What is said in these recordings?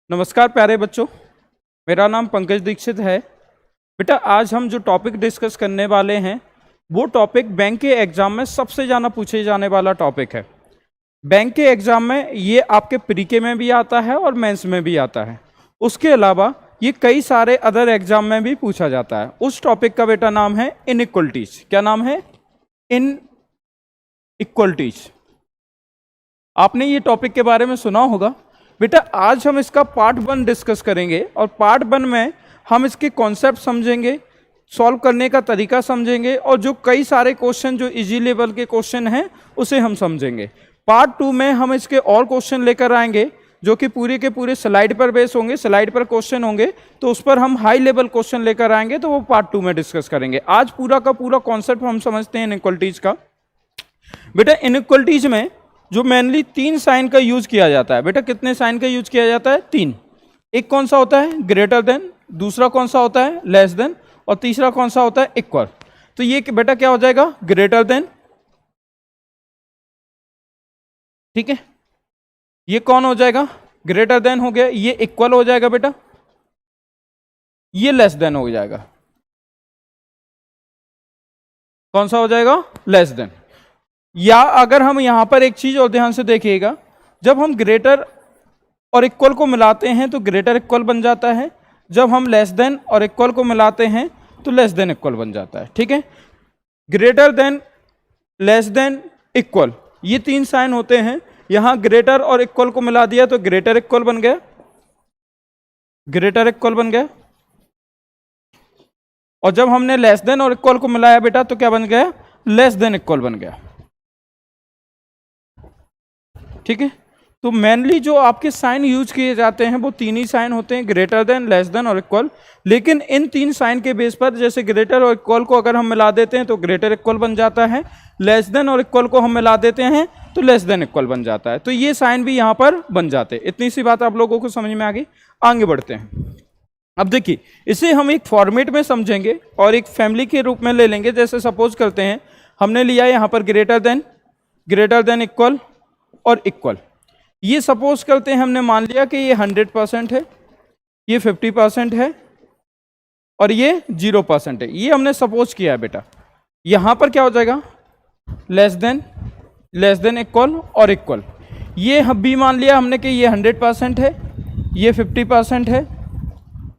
नमस्कार प्यारे बच्चों, मेरा नाम पंकज दीक्षित है। बेटा आज हम जो टॉपिक डिस्कस करने वाले हैं वो टॉपिक बैंक के एग्जाम में सबसे ज़्यादा पूछे जाने वाला टॉपिक है। बैंक के एग्जाम में ये आपके प्रीके में भी आता है और मेंस में भी आता है। उसके अलावा ये कई सारे अदर एग्जाम में भी पूछा जाता है। उस टॉपिक का बेटा नाम है इनइक्वलिटीज। क्या नाम है? इनइक्वलिटीज। आपने ये टॉपिक के बारे में सुना होगा। बेटा आज हम इसका पार्ट 1 डिस्कस करेंगे और पार्ट 1 में हम इसके कॉन्सेप्ट समझेंगे, सॉल्व करने का तरीका समझेंगे और जो कई सारे क्वेश्चन जो इजी लेवल के क्वेश्चन हैं उसे हम समझेंगे। पार्ट 2 में हम इसके और क्वेश्चन लेकर आएंगे जो कि पूरे के पूरे स्लाइड पर बेस होंगे, स्लाइड पर क्वेश्चन होंगे, तो उस पर हम हाई लेवल क्वेश्चन लेकर आएंगे, तो वो पार्ट 2 में डिस्कस करेंगे। आज पूरा का पूरा कॉन्सेप्ट हम समझते हैं इनइक्वलिटीज का। बेटा इनइक्वलिटीज में जो मेनली 3 साइन का यूज किया जाता है। बेटा कितने साइन का यूज किया जाता है? 3। एक कौन सा होता है? ग्रेटर देन, दूसरा कौन सा होता है? लेस देन, और तीसरा कौन सा होता है? इक्वल। तो ये बेटा क्या हो जाएगा? Greater than. ठीक है, ये कौन हो जाएगा? ग्रेटर देन हो गया। ये इक्वल हो जाएगा बेटा, ये लेस देन हो जाएगा। कौन सा हो जाएगा? Less than. या अगर हम यहां पर एक चीज और ध्यान से देखिएगा, जब हम ग्रेटर और इक्वल को मिलाते हैं तो ग्रेटर इक्वल बन जाता है, जब हम लेस देन और इक्वल को मिलाते हैं तो लेस देन इक्वल बन जाता है। ठीक है, greater than, less than, equal, ये 3 साइन होते हैं। यहां ग्रेटर और इक्वल को मिला दिया तो ग्रेटर इक्वल बन गया, ग्रेटर इक्वल बन गया। और जब हमने लेस देन और इक्वल को मिलाया बेटा तो क्या बन गया? लेस देन इक्वल बन गया। ठीक है, तो मेनली जो आपके साइन यूज किए जाते हैं वो 3 ही साइन होते हैं, ग्रेटर देन, लेस देन और इक्वल। लेकिन इन 3 साइन के बेस पर जैसे ग्रेटर और इक्वल को अगर हम मिला देते हैं तो ग्रेटर इक्वल बन जाता है, लेस देन और इक्वल को हम मिला देते हैं तो लेस देन इक्वल बन जाता है। तो ये साइन भी यहाँ पर बन जाते हैं। इतनी सी बात आप लोगों को समझ में आ गई। आगे बढ़ते हैं। अब देखिए, इसे हम एक फॉर्मेट में समझेंगे और एक फैमिली के रूप में ले लेंगे। जैसे सपोज करते हैं हमने लिया यहाँ पर ग्रेटर देन इक्वल और इक्वल। ये सपोज करते हैं हमने मान लिया कि ये 100% है, ये 50% है और ये 0% है। ये हमने सपोज किया है बेटा। यहां पर क्या हो जाएगा? लेस देन इक्वल और इक्वल। ये भी मान लिया हमने कि ये 100% है, ये 50% है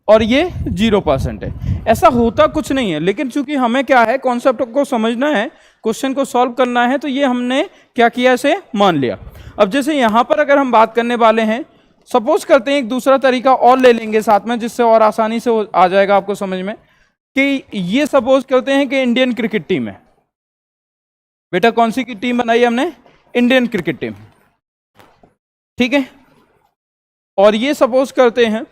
और ये 0% है। ऐसा होता कुछ नहीं है, लेकिन चूंकि हमें क्या है, कॉन्सेप्ट को समझना है, क्वेश्चन को सॉल्व करना है, तो ये हमने क्या किया, इसे मान लिया। अब जैसे यहां पर अगर हम बात करने वाले हैं, सपोज करते हैं एक दूसरा तरीका और ले लेंगे साथ में, जिससे और आसानी से आ जाएगा आपको समझ में, कि ये सपोज करते हैं कि इंडियन क्रिकेट टीम है। बेटा कौन सी की टीम बनाई हमने? Indian cricket team. ठीक है, और ये सपोज करते हैं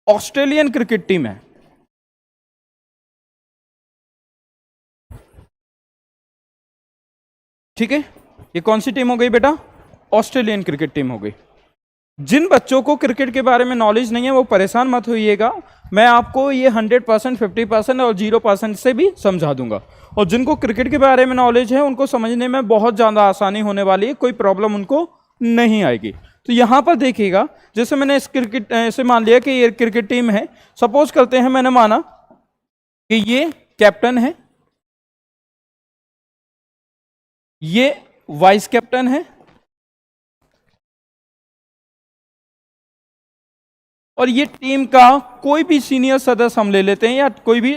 ऑस्ट्रेलियन क्रिकेट टीम है। ठीक है, ये कौन सी टीम हो गई बेटा? ऑस्ट्रेलियन क्रिकेट टीम हो गई। जिन बच्चों को क्रिकेट के बारे में नॉलेज नहीं है वो परेशान मत होइएगा, मैं आपको ये 100%, 50% और 0% से भी समझा दूंगा। और जिनको क्रिकेट के बारे में नॉलेज है उनको समझने में बहुत ज़्यादा आसानी होने वाली है, कोई प्रॉब्लम उनको नहीं आएगी। तो यहाँ पर देखिएगा, जैसे मैंने इस क्रिकेट ऐसे मान लिया कि ये क्रिकेट टीम है। सपोज करते हैं मैंने माना कि ये कैप्टन है, ये वाइस कैप्टन है और ये टीम का कोई भी सीनियर सदस्य हम ले लेते हैं, या कोई भी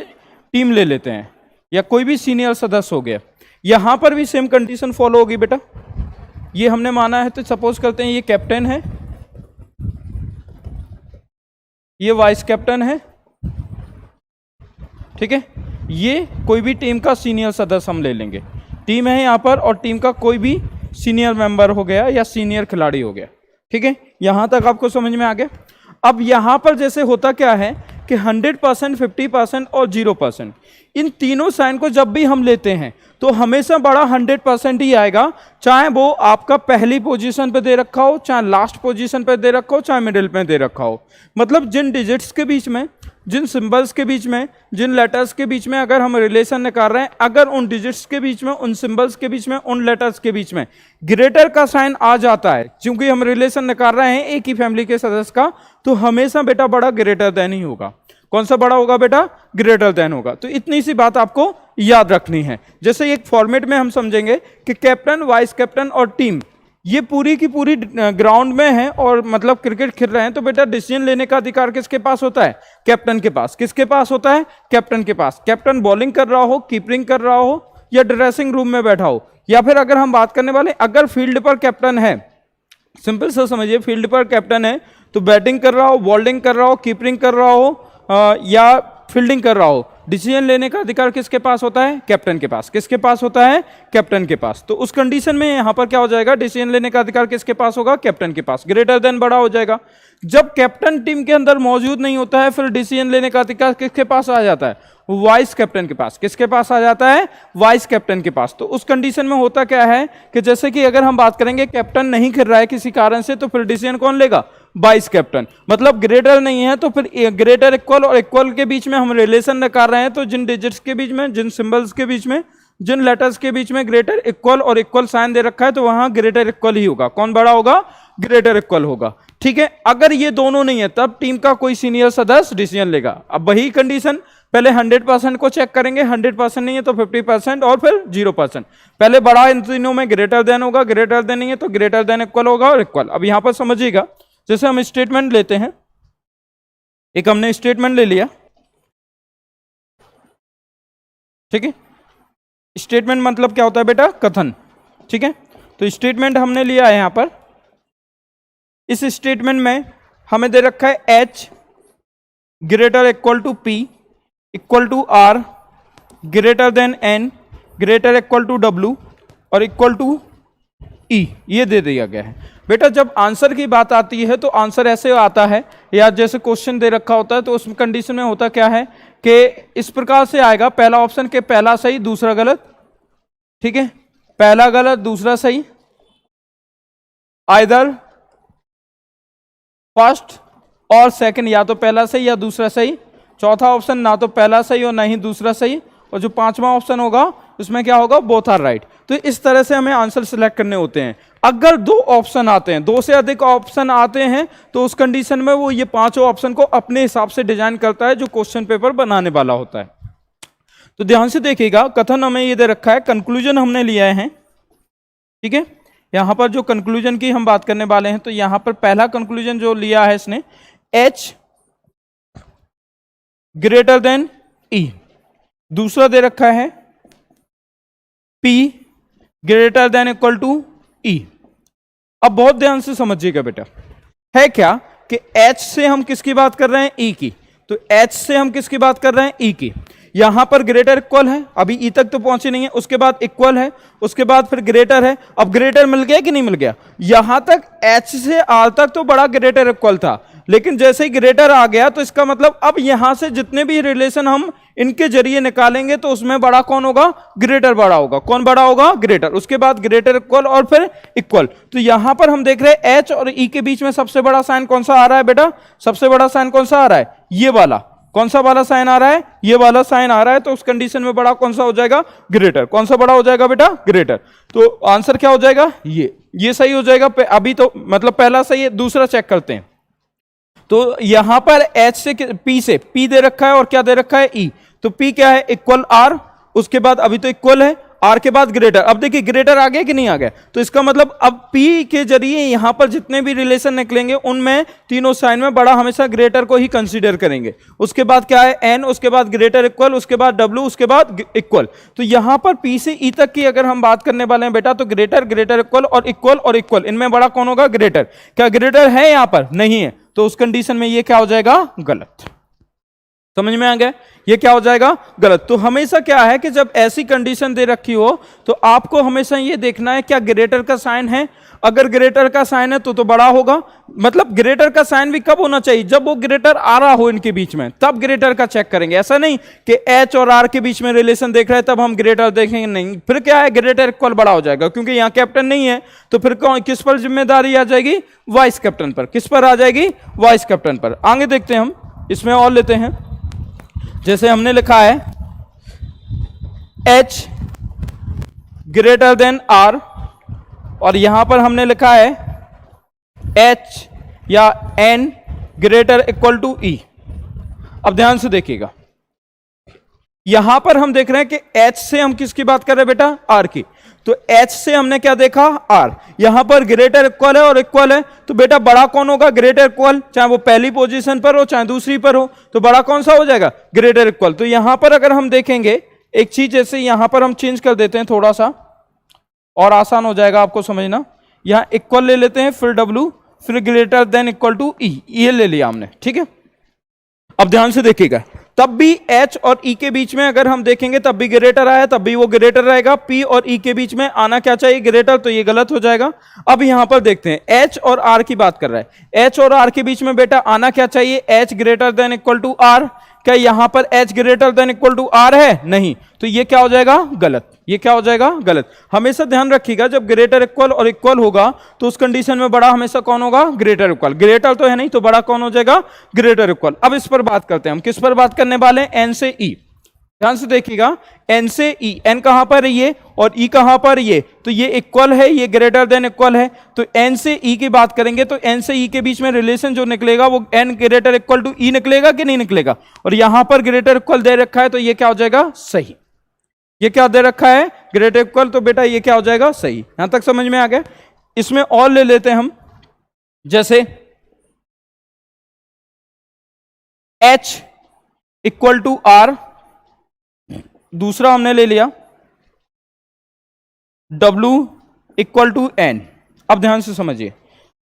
टीम ले लेते हैं, या कोई भी सीनियर सदस्य हो गया। यहां पर भी सेम कंडीशन फॉलो होगी बेटा। ये हमने माना है, तो सपोज करते हैं ये कैप्टन है, ये वाइस कैप्टन है। ठीक है, ये कोई भी टीम का सीनियर सदस्य हम ले लेंगे। टीम है यहां पर और टीम का कोई भी सीनियर मेंबर हो गया या सीनियर खिलाड़ी हो गया। ठीक है, यहां तक आपको समझ में आ गया। अब यहां पर जैसे होता क्या है कि 100%, 50% और 0%, इन तीनों साइन को जब भी हम लेते हैं तो हमेशा बड़ा 100% ही आएगा, चाहे वो आपका पहली पोजीशन पे दे रखा हो, चाहे लास्ट पोजीशन पे दे रखा हो, चाहे मिडिल पे दे रखा हो। मतलब जिन डिजिट्स के बीच में जिन सिंबल्स के बीच में, जिन लेटर्स के बीच में अगर हम रिलेशन निकाल रहे हैं, अगर उन डिजिट्स के बीच में, उन सिंबल्स के बीच में, उन लेटर्स के बीच में ग्रेटर का साइन आ जाता है, क्योंकि हम रिलेशन निकाल रहे हैं एक ही फैमिली के सदस्य का, तो हमेशा बेटा बड़ा ग्रेटर देन ही होगा। कौन सा बड़ा होगा बेटा? ग्रेटर देन होगा। तो इतनी सी बात आपको याद रखनी है। जैसे एक फॉर्मेट में हम समझेंगे कि कैप्टन, वाइस कैप्टन और टीम ये पूरी की पूरी ग्राउंड में है और मतलब क्रिकेट खेल रहे हैं, तो बेटा डिसीजन लेने का अधिकार किसके पास होता है? कैप्टन के पास। किसके पास होता है? कैप्टन के पास। कैप्टन बॉलिंग कर रहा हो, कीपिंग कर रहा हो या ड्रेसिंग रूम में बैठा हो, या फिर अगर हम बात करने वाले अगर फील्ड पर कैप्टन है, सिंपल सा समझिए, फील्ड पर कैप्टन है तो बैटिंग कर रहा हो, बॉलिंग कर रहा हो, कीपिंग कर रहा हो या फील्डिंग कर रहा हो, डिसीजन लेने का अधिकार किसके पास होता है? कैप्टन के पास। किसके पास होता है? कैप्टन के पास। तो उस कंडीशन में यहां पर क्या हो जाएगा? डिसीजन लेने का अधिकार किसके पास होगा? कैप्टन के पास। ग्रेटर देन बड़ा हो जाएगा। जब कैप्टन टीम के अंदर मौजूद नहीं होता है, फिर डिसीजन लेने का अधिकार किसके पास आ जाता है? वाइस कैप्टन के पास। किसके पास आ जाता है? वाइस कैप्टन के पास। तो उस कंडीशन में होता क्या है कि जैसे कि अगर हम बात करेंगे कैप्टन नहीं खेल रहा है किसी कारण से, तो फिर डिसीजन कौन लेगा? Vice captain. मतलब ग्रेटर नहीं है तो फिर ग्रेटर इक्वल और इक्वल के बीच में हम रिलेशन निकाल रहे हैं, तो जिन डिजिट्स के बीच में, जिन सिंबल्स के बीच में, जिन लेटर्स के बीच में ग्रेटर इक्वल और इक्वल साइन दे रखा है, तो वहां ग्रेटर इक्वल ही होगा। कौन बड़ा होगा? ग्रेटर इक्वल होगा। ठीक है। अगर ये दोनों नहीं है तब टीम का कोई सीनियर सदस्य डिसीजन लेगा। अब वही कंडीशन, पहले 100% को चेक करेंगे, 100% नहीं है तो 50% और फिर 0%। पहले बड़ा इन तीनों में ग्रेटर देन होगा, ग्रेटर देन नहीं है तो ग्रेटर देन इक्वल होगा और इक्वल। अब यहां पर समझिएगा, जैसे हम स्टेटमेंट लेते हैं, एक हमने स्टेटमेंट ले लिया, ठीक है। स्टेटमेंट मतलब क्या होता है बेटा? कथन। ठीक है। तो स्टेटमेंट हमने लिया है यहां पर। इस स्टेटमेंट में हमें दे रखा है H greater equal to P equal to R greater than N greater equal to W और इक्वल टू E, ये दे दिया गया है। बेटा जब आंसर की बात आती है तो आंसर ऐसे आता है, या जैसे क्वेश्चन दे रखा होता है तो उस कंडीशन में होता क्या है कि इस प्रकार से आएगा, पहला ऑप्शन के पहला सही दूसरा गलत। ठीक है। पहला गलत दूसरा सही, आइदर फर्स्ट और सेकंड, या तो पहला सही या दूसरा सही। चौथा ऑप्शन ना तो पहला सही और ना ही दूसरा सही, और जो पांचवा ऑप्शन होगा उसमें क्या होगा? Both are right. तो इस तरह से हमें आंसर सिलेक्ट करने होते हैं। अगर दो ऑप्शन आते हैं, दो से अधिक ऑप्शन आते हैं, तो उस कंडीशन में वो ये पांचों ऑप्शन को अपने हिसाब से डिजाइन करता है जो क्वेश्चन पेपर बनाने वाला होता है। तो ध्यान से देखिएगा, कथन हमें ये दे रखा है, कंक्लूजन हमने लिया है। ठीक है। यहां पर जो कंक्लूजन की हम बात करने वाले हैं, तो यहां पर पहला कंक्लूजन जो लिया है इसने, H ग्रेटर देन E। दूसरा दे रखा है P greater than equal to E। अब बहुत ध्यान से समझिएगा बेटा, है क्या कि H से हम किसकी बात कर रहे हैं? E की। तो H से हम किसकी बात कर रहे हैं? E की। यहां पर ग्रेटर इक्वल है, अभी E तक तो पहुंचे नहीं है, उसके बाद इक्वल है, उसके बाद फिर ग्रेटर है। अब ग्रेटर मिल गया कि नहीं मिल गया? यहां तक H से R तक तो बड़ा ग्रेटर इक्वल था, लेकिन जैसे ही ग्रेटर आ गया तो इसका मतलब अब यहां से जितने भी रिलेशन हम इनके जरिए निकालेंगे तो उसमें बड़ा कौन होगा? ग्रेटर बड़ा होगा। कौन बड़ा होगा? ग्रेटर। उसके बाद ग्रेटर इक्वल और फिर इक्वल। तो यहां पर हम देख रहे हैं H और E के बीच में सबसे बड़ा साइन कौन सा आ रहा है बेटा? सबसे बड़ा साइन कौन सा आ रहा है? ये वाला। कौन सा वाला साइन आ रहा है? ये वाला साइन आ रहा है। तो उस कंडीशन में बड़ा कौन सा हो जाएगा? ग्रेटर। कौन सा बड़ा हो जाएगा बेटा? ग्रेटर। तो आंसर क्या हो जाएगा? ये सही हो जाएगा। अभी तो मतलब पहला सही है, दूसरा चेक करते हैं। तो यहां पर H से P से P दे रखा है और क्या दे रखा है? E। तो P क्या है? Equal R। उसके बाद अभी तो इक्वल है, R के बाद ग्रेटर। अब देखिए ग्रेटर आ गया कि नहीं आ गया? तो इसका मतलब अब P के जरिए यहां पर जितने भी रिलेशन निकलेंगे उनमें तीनों साइन में बड़ा हमेशा ग्रेटर को ही कंसीडर करेंगे। उसके बाद क्या है? N, उसके बाद ग्रेटर इक्वल, उसके बाद W, उसके बाद इक्वल। तो यहां पर P से E तक की अगर हम बात करने वाले हैं बेटा, तो ग्रेटर, ग्रेटर इक्वल और इक्वल, इनमें बड़ा कौन होगा? ग्रेटर। क्या ग्रेटर है यहां पर? नहीं है। तो उस कंडीशन में ये क्या हो जाएगा? गलत। समझ में आ गया? ये क्या हो जाएगा? गलत। तो हमेशा क्या है कि जब ऐसी कंडीशन दे रखी हो तो आपको हमेशा ये देखना है क्या ग्रेटर का साइन है। अगर ग्रेटर का साइन है तो बड़ा होगा। मतलब ग्रेटर का साइन भी कब होना चाहिए? जब वो ग्रेटर आ रहा हो इनके बीच में, तब ग्रेटर का चेक करेंगे। ऐसा नहीं कि H और R के बीच में रिलेशन देख रहे हैं तब हम ग्रेटर देखेंगे, नहीं। फिर क्या है? ग्रेटर इक्वल बड़ा हो जाएगा, क्योंकि यहाँ कैप्टन नहीं है। तो फिर किस पर जिम्मेदारी आ जाएगी? वाइस कैप्टन पर। किस पर आ जाएगी? वाइस कैप्टन पर। आगे देखते हैं हम, इसमें और लेते हैं। जैसे हमने लिखा है H ग्रेटर देन R, और यहां पर हमने लिखा है H या N greater equal to E। अब ध्यान से देखिएगा, यहां पर हम देख रहे हैं कि H से हम किसकी बात कर रहे हैं बेटा, R की। तो H से हमने क्या देखा, R। यहां पर ग्रेटर इक्वल है और इक्वल है, तो बेटा बड़ा कौन होगा, ग्रेटर इक्वल, चाहे वो पहली पोजीशन पर हो चाहे दूसरी पर हो, तो बड़ा कौन सा हो जाएगा, ग्रेटर इक्वल। तो यहां पर अगर हम देखेंगे एक चीज, जैसे यहां पर हम चेंज कर देते हैं थोड़ा सा और आसान हो जाएगा आपको समझना। यहां इक्वल ले लेते हैं, फिर W, फिर greater than equal to E, ये ले लिया हमने, ठीक है। अब ध्यान से देखिएगा, तब भी H और E के बीच में अगर हम देखेंगे तब भी ग्रेटर आया, तब भी वो ग्रेटर रहेगा। P और E के बीच में आना क्या चाहिए, ग्रेटर, तो ये गलत हो जाएगा। अब यहां पर देखते हैं H और R की बात कर रहा है, H और R के बीच में बेटा आना क्या चाहिए, H greater than equal to R। क्या यहां पर H greater than equal to R है, नहीं, तो ये क्या हो जाएगा, गलत। ये क्या हो जाएगा, गलत। हमेशा ध्यान रखिएगा, जब ग्रेटर इक्वल और इक्वल होगा तो उस कंडीशन में बड़ा हमेशा कौन होगा, ग्रेटर इक्वल। ग्रेटर तो है नहीं, तो बड़ा कौन हो जाएगा, ग्रेटर इक्वल। अब इस पर बात करते हैं, हम किस पर बात करने वाले हैं, N से E। ध्यान से देखिएगा, N से E, N कहां पर है ये और E कहां पर ये, तो ये इक्वल है, ये ग्रेटर देन इक्वल है। तो N से E की बात करेंगे तो N से E के बीच में रिलेशन जो निकलेगा वो N greater equal to E निकलेगा कि नहीं निकलेगा, और यहां पर ग्रेटर इक्वल दे रखा है, तो ये क्या हो जाएगा, सही। ये क्या दे रखा है, ग्रेटर इक्वल, तो बेटा ये क्या हो जाएगा, सही। यहां तक समझ में आ गया। इसमें और ले लेते हैं हम, जैसे H इक्वल टू R, दूसरा हमने ले लिया W इक्वल टू N। अब ध्यान से समझिए,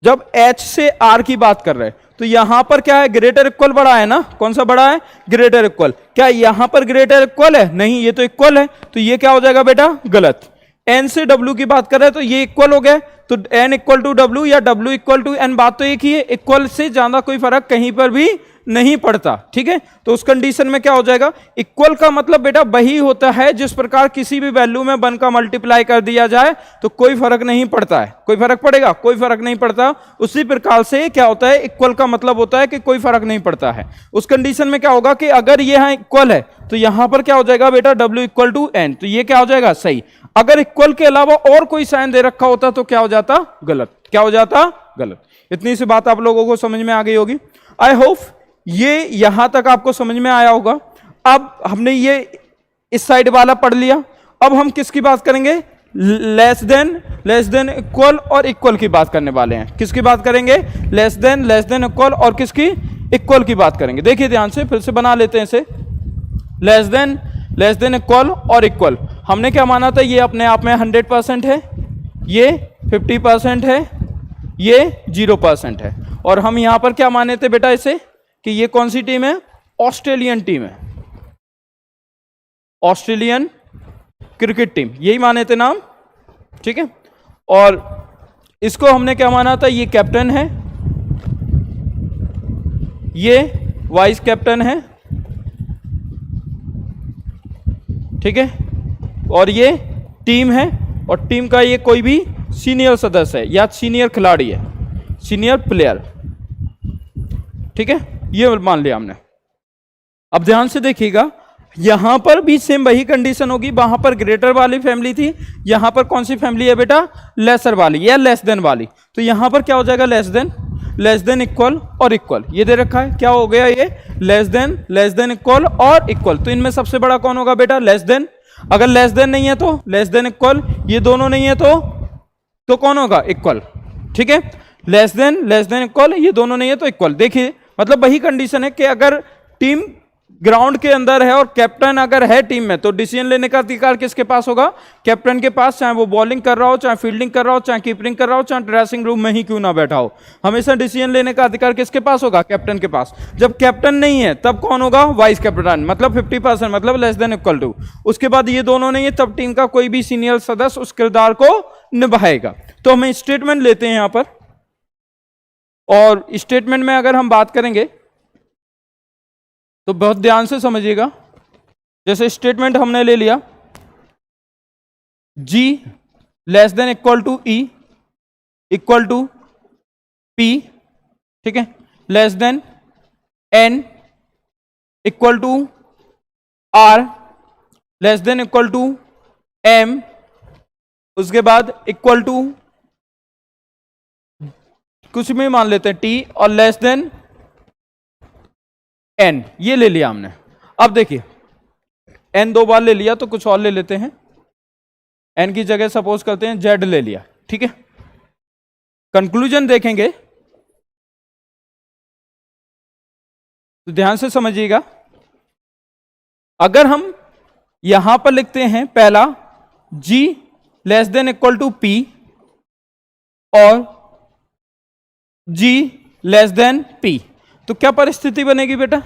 जब H से R की बात कर रहे हैं तो यहां पर क्या है, ग्रेटर इक्वल बड़ा है ना, कौन सा बड़ा है, ग्रेटर इक्वल। क्या यहां पर ग्रेटर इक्वल है, नहीं, ये तो इक्वल है, तो ये क्या हो जाएगा बेटा, गलत। N से W की बात कर रहे हैं तो ये इक्वल हो गया, तो N इक्वल टू W या W इक्वल टू N, बात तो एक ही है, इक्वल से ज्यादा कोई फर्क कहीं पर भी नहीं पड़ता, ठीक है। तो उस कंडीशन में क्या हो जाएगा, इक्वल का मतलब बेटा वही होता है जिस प्रकार किसी भी वैल्यू में 1 का मल्टीप्लाई कर दिया जाए तो कोई फर्क नहीं पड़ता है। कोई फर्क पड़ेगा, कोई फर्क नहीं पड़ता। उसी प्रकार से क्या होता है, इक्वल का मतलब होता है कि कोई फर्क नहीं पड़ता है। उस कंडीशन में क्या होगा कि अगर ये यहां इक्वल है तो यहां पर क्या हो जाएगा बेटा, W इक्वल टू N, तो ये क्या हो जाएगा, सही। अगर इक्वल के अलावा और कोई साइन दे रखा होता तो क्या हो जाता, गलत। क्या हो जाता, गलत। इतनी सी बात आप लोगों को समझ में आ गई होगी। आई होप ये यहां तक आपको समझ में आया होगा। अब हमने ये इस साइड वाला पढ़ लिया, अब हम किसकी बात करेंगे, लेस देन इक्वल और इक्वल की बात करने वाले हैं। किसकी बात करेंगे, लेस देन इक्वल और किसकी, इक्वल की बात करेंगे। देखिए ध्यान से, फिर से बना लेते हैं इसे, लेस देन इक्वल और इक्वल। हमने क्या माना था, ये अपने आप में 100% है, ये 50% है, ये 0% है, और हम यहां पर क्या माने थे बेटा इसे, कि ये कौन सी टीम है, ऑस्ट्रेलियन टीम है, ऑस्ट्रेलियन क्रिकेट टीम, यही माने थे नाम, ठीक है। और इसको हमने क्या माना था, ये कैप्टन है, ये वाइस कैप्टन है, ठीक है, और ये टीम है, और टीम का ये कोई भी सीनियर सदस्य है या सीनियर खिलाड़ी है, सीनियर प्लेयर, ठीक है, ये मान लिया हमने। अब ध्यान से देखिएगा, यहां पर भी सेम वही कंडीशन होगी, वहां पर ग्रेटर वाली फैमिली थी, यहां पर कौन सी फैमिली है बेटा, लेसर वाली या लेस देन वाली। तो यहां पर क्या हो जाएगा, लेस देन इक्वल और इक्वल, ये दे रखा है, क्या हो गया ये, लेस देन इक्वल और इक्वल। तो इनमें सबसे बड़ा कौन होगा बेटा, लेस देन। अगर लेस देन नहीं है तो लेस देन इक्वल, ये दोनों नहीं है तो कौन होगा, इक्वल, ठीक है। लेस देन इक्वल, ये दोनों नहीं है तो इक्वल। देखिए मतलब वही कंडीशन है कि अगर टीम ग्राउंड के अंदर है और कैप्टन अगर है टीम में, तो डिसीजन लेने का अधिकार किसके पास होगा, कैप्टन के पास, चाहे वो बॉलिंग कर रहा हो, चाहे फील्डिंग कर रहा हो, चाहे कीपिंग कर रहा हो, चाहे ड्रेसिंग रूम में ही क्यों ना बैठा हो, हमेशा डिसीजन लेने का अधिकार किसके पास होगा, कैप्टन के पास। जब कैप्टन नहीं है तब कौन होगा, वाइस कैप्टन, मतलब 50%, मतलब लेस देन इक्वल टू। उसके बाद ये दोनों नहीं है तब टीम का कोई भी सीनियर सदस्य उस किरदार को निभाएगा। तो हमें स्टेटमेंट लेते हैं यहां पर, और स्टेटमेंट में अगर हम बात करेंगे तो बहुत ध्यान से समझिएगा। जैसे स्टेटमेंट हमने ले लिया, G less than equal to E equal to P, ठीक है, less than N equal to R less than equal to M, उसके बाद इक्वल टू कुछ भी मान लेते हैं टी, और लेस देन एन, ये ले लिया हमने। अब देखिए एन 2 बार ले लिया तो कुछ और ले लेते हैं, एन की जगह सपोज करते हैं जेड ले लिया, ठीक है। कंक्लूजन देखेंगे तो ध्यान से समझिएगा, अगर हम यहां पर लिखते हैं पहला g less than equal to p और g लेस देन p, तो क्या परिस्थिति बनेगी बेटा?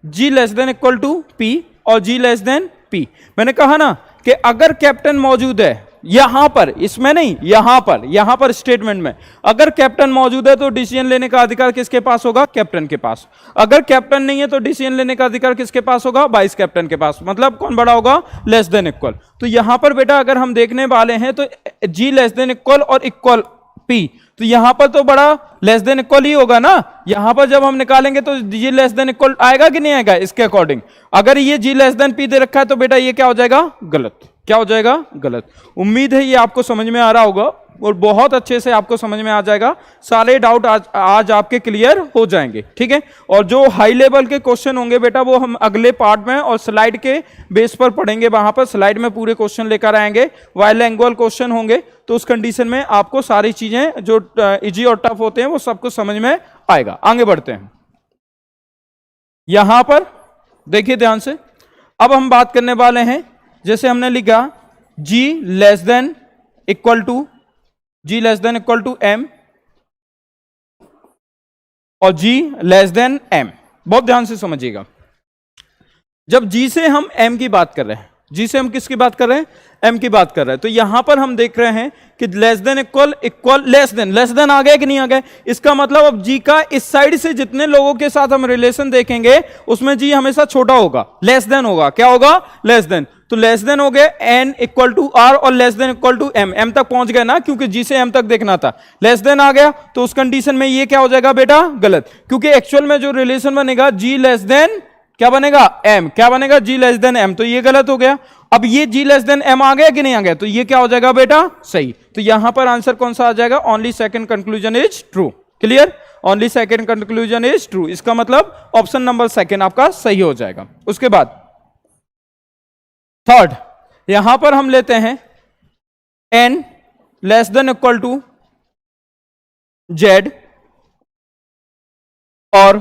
g less than equal to p और g लेस देन p। मैंने कहा ना कि अगर कैप्टन मौजूद है यहां पर, इसमें नहीं, यहां पर स्टेटमेंट में अगर कैप्टन मौजूद है तो डिसीजन लेने का अधिकार किसके पास होगा? कैप्टन के पास। अगर कैप्टन नहीं है तो डिसीजन लेने का अधिकार किसके पास होगा? वाइस कैप्टन के पास। मतलब कौन बड़ा होगा? Less than equal. तो यहां पर बेटा अगर हम देखने वाले हैं तो जी लेस देन इक्वल और इक्वल पी, तो यहां पर तो बड़ा लेस देन इक्वल ही होगा ना। यहां पर जब हम निकालेंगे तो जी लेस देन इक्वल आएगा कि नहीं आएगा? इसके अकॉर्डिंग अगर ये जी लेस देन पी दे रखा है तो बेटा ये क्या हो जाएगा? गलत। क्या हो जाएगा? गलत। उम्मीद है ये आपको समझ में आ रहा होगा और बहुत अच्छे से आपको समझ में आ जाएगा, सारे डाउट आज आपके क्लियर हो जाएंगे, ठीक है। और जो हाई लेवल के क्वेश्चन होंगे बेटा वो हम अगले पार्ट में और स्लाइड के बेस पर पढ़ेंगे, वहां पर स्लाइड में पूरे क्वेश्चन लेकर आएंगे, बाइलिंगुअल क्वेश्चन होंगे, तो उस कंडीशन में आपको सारी चीजें जो इजी और टफ होते हैं वो सब कुछ समझ में आएगा। आगे बढ़ते हैं, यहां पर देखिए ध्यान से, अब हम बात करने वाले हैं, जैसे हमने लिखा g less than equal to m और g लेस देन m। बहुत ध्यान से समझिएगा, जब g से हम m की बात कर रहे हैं, g से हम किसकी बात कर रहे हैं? m की बात कर रहे हैं, तो यहां पर हम देख रहे हैं कि less than equal less than आ गया कि नहीं आ गया? इसका मतलब अब g का इस साइड से जितने लोगों के साथ हम रिलेशन देखेंगे उसमें g हमेशा छोटा होगा, लेस देन होगा। क्या होगा? Less than. तो लेस देन हो गया n इक्वल टू r और less than equal to m तक पहुंच गए ना, क्योंकि g से m तक देखना था। लेस देन आ गया तो उस कंडीशन में ये क्या हो जाएगा बेटा? गलत, क्योंकि एक्चुअल में जो रिलेशन बनेगा g लेस देन क्या बनेगा? m। क्या बनेगा? g लेस देन m, तो ये गलत हो गया। अब ये g लेस देन m आ गया कि नहीं आ गया? तो ये क्या हो जाएगा बेटा? सही। तो यहां पर आंसर कौन सा आ जाएगा? Only second conclusion is true. Clear? Only second conclusion is true, इसका मतलब ऑप्शन नंबर सेकंड आपका सही हो जाएगा। उसके बाद थर्ड, यहां पर हम लेते हैं n less than equal to z और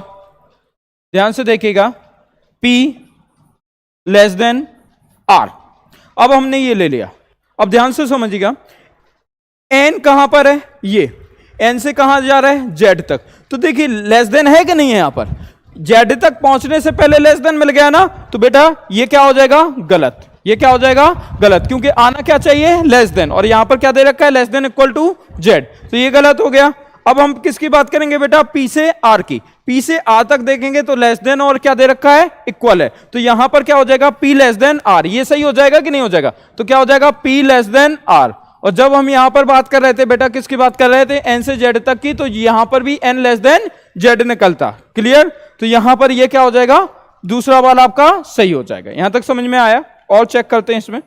ध्यान से देखिएगा p लेस देन r। अब हमने ये ले लिया, अब ध्यान से समझिएगा n कहां पर है? ये n से कहां जा रहा है? z तक। तो देखिए लेस देन है कि नहीं है? यहां पर z तक पहुंचने से पहले लेस देन मिल गया ना, तो बेटा ये क्या हो जाएगा? गलत। ये क्या हो जाएगा? गलत, क्योंकि आना क्या चाहिए? लेस देन, और यहां पर क्या दे रखा है? Less than equal to z, तो ये गलत हो गया। अब हम किसकी बात करेंगे बेटा? p से r की। p से r तक देखेंगे तो लेस देन और क्या दे रखा है? इक्वल है, तो यहां पर क्या हो जाएगा? p less then r। ये सही हो जाएगा कि नहीं हो जाएगा? तो क्या हो जाएगा? p less then r। और जब हम यहां पर बात कर रहे थे बेटा, किसकी बात कर रहे थे? n से z तक की, तो यहां पर भी n लेस देन z निकलता। क्लियर? तो यहां पर ये क्या हो जाएगा? दूसरा वाला आपका सही हो जाएगा। यहां तक समझ में आया? और चेक करते हैं इसमें,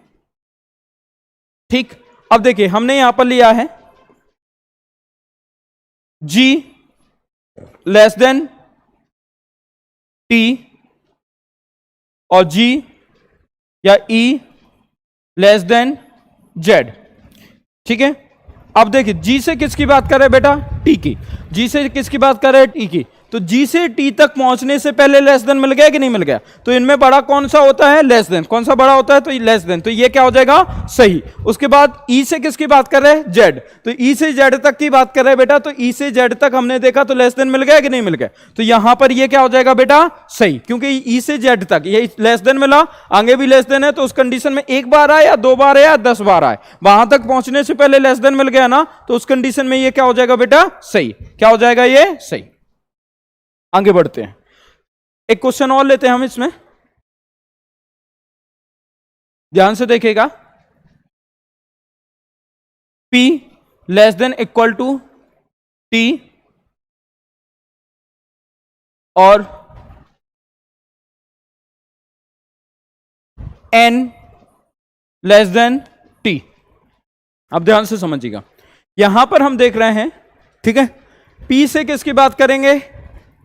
ठीक। अब देखिए हमने यहां पर लिया है g लेस देन t और g या e लेस देन z, ठीक है। अब देखिए g से किसकी बात कर रहे हैं बेटा? t की। g से किसकी बात कर रहे हैं? t की। तो g से t तक पहुंचने से पहले लेस देन मिल गया कि नहीं मिल गया? तो इनमें बड़ा कौन सा होता है? Less then. कौन सा बड़ा होता है? तो लेस देन, तो ये क्या हो जाएगा? सही। उसके बाद e से किसकी बात कर रहे हैं? z। तो e से z तक की बात कर रहे हैं बेटा, तो e से z तक हमने देखा तो लेस देन मिल गया कि नहीं मिल गया? तो यहां पर ये क्या हो जाएगा बेटा? सही, क्योंकि e से z तक ये लेस देन मिला, आगे भी लेस देन है, तो उस कंडीशन में एक बार आए या 2 बार आए या 10 बार आए, वहां तक पहुंचने से पहले लेस देन मिल गया ना, तो उस कंडीशन में ये क्या हो जाएगा बेटा? सही। क्या हो जाएगा? ये सही। आगे बढ़ते हैं, एक क्वेश्चन और लेते हैं हम इसमें, ध्यान से देखिएगा। p less than equal to t और n लेस देन t। अब ध्यान से समझिएगा, यहां पर हम देख रहे हैं, ठीक है, p से किसकी बात करेंगे,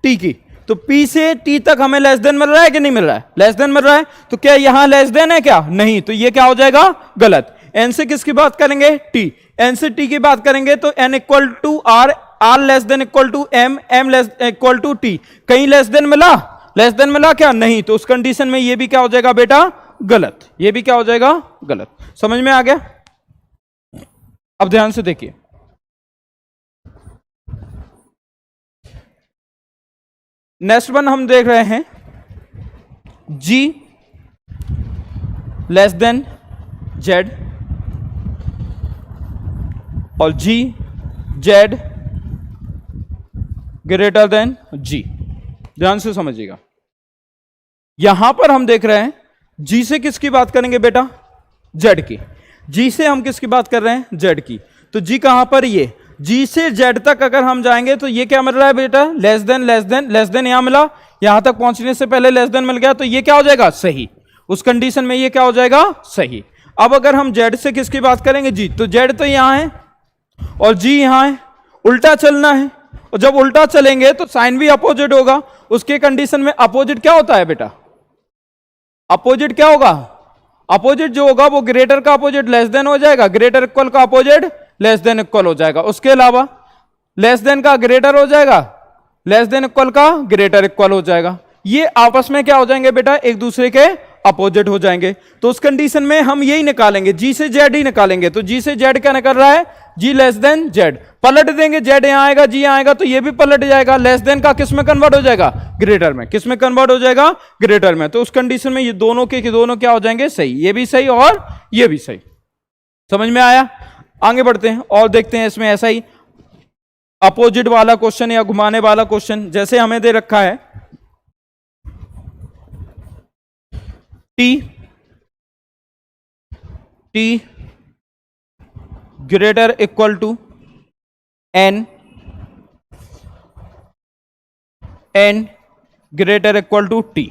t की। तो p से t तक हमें लेस देन मिल रहा है कि नहीं मिल रहा है, लेस देन मिल रहा है। तो क्या यहां लेस देन है क्या, नहीं, तो ये क्या हो जाएगा, गलत। n से किसकी बात करेंगे, t, n से t की बात करेंगे तो n equal to r, r less than equal to m, m less equal to t। कहीं लेस देन मिला, लेस देन मिला क्या, नहीं, तो उस कंडीशन में ये भी क्या हो जाएगा बेटा, गलत। ये भी क्या हो जाएगा, गलत। समझ में आ गया। अब ध्यान से देखिए, नेक्स्ट वन हम देख रहे हैं, g लेस देन z और g z greater than g। ध्यान से समझिएगा, यहां पर हम देख रहे हैं g से किसकी बात करेंगे बेटा, z की। g से हम किसकी बात कर रहे हैं, z की। तो g कहां पर, ये g से z तक अगर हम जाएंगे तो ये क्या मिल रहा है बेटा, less than less then less then, यहां मिला, यहां तक पहुंचने से पहले लेस देन मिल गया, तो ये क्या हो जाएगा, सही। उस कंडीशन में ये क्या हो जाएगा, सही। अब अगर हम z से किसकी बात करेंगे, g, तो z तो यहां है और g यहां है, उल्टा चलना है, और जब उल्टा चलेंगे तो साइन भी अपोजिट होगा। उसके कंडीशन में अपोजिट क्या होता है बेटा, अपोजिट क्या होगा, अपोजिट जो होगा वो ग्रेटर का अपोजिट लेस देन हो जाएगा, ग्रेटर इक्वल का अपोजिट लेस देन इक्वल हो जाएगा। उसके अलावा लेस देन का ग्रेटर हो जाएगा, लेस देन इक्वल का ग्रेटर इक्वल हो जाएगा। ये आपस में क्या हो जाएंगे बेटा, एक दूसरे के अपोजिट हो जाएंगे। तो उस कंडीशन में हम यही निकालेंगे, जी से जेड ही निकालेंगे। तो जी से जेड क्या निकल रहा है, जी लेस देन जेड, पलट देंगे, जेड यहां आएगा, जी यहां आएगा, तो ये भी पलट जाएगा। लेस देन का किस में कन्वर्ट हो जाएगा, ग्रेटर में। किस में कन्वर्ट हो जाएगा, ग्रेटर में। तो उस कंडीशन में ये दोनों के दोनों क्या हो जाएंगे, सही। ये भी सही और ये भी सही। समझ में आया। आगे बढ़ते हैं और देखते हैं इसमें ऐसा ही अपोजिट वाला क्वेश्चन या घुमाने वाला क्वेश्चन। जैसे हमें दे रखा है t greater equal to n, n greater equal to t,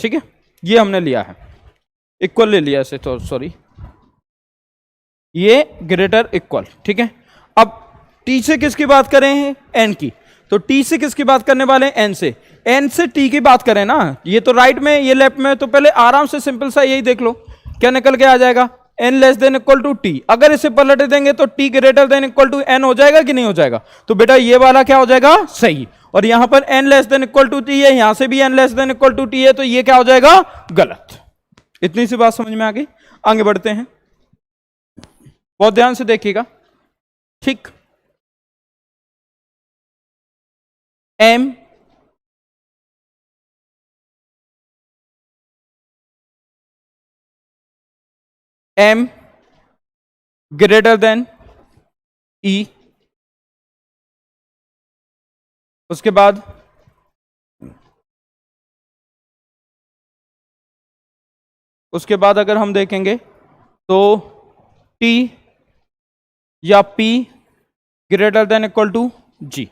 ठीक है, ये हमने लिया है, इक्वल ले लिया इसे, तो सॉरी, ये ग्रेटर इक्वल, ठीक है। अब t से किसकी बात करें हैं, n की। तो t से किसकी बात करने वाले हैं, n से। n से t की बात करें ना, ये तो राइट में, ये लेफ्ट में, तो पहले आराम से सिंपल सा यही देख लो क्या निकल के आ जाएगा, n less than equal to t। अगर इसे पलट देंगे तो t greater than equal to n हो जाएगा कि नहीं हो जाएगा। तो बेटा ये वाला क्या हो जाएगा, सही। और यहां पर n less than equal to t है, यहां से भी n less than equal to t है, तो ये क्या हो जाएगा, गलत। इतनी सी बात समझ में आ गई। आगे बढ़ते हैं, बहुत ध्यान से देखिएगा, ठीक। m ग्रेटर देन e, उसके बाद अगर हम देखेंगे तो t या p greater than equal to g।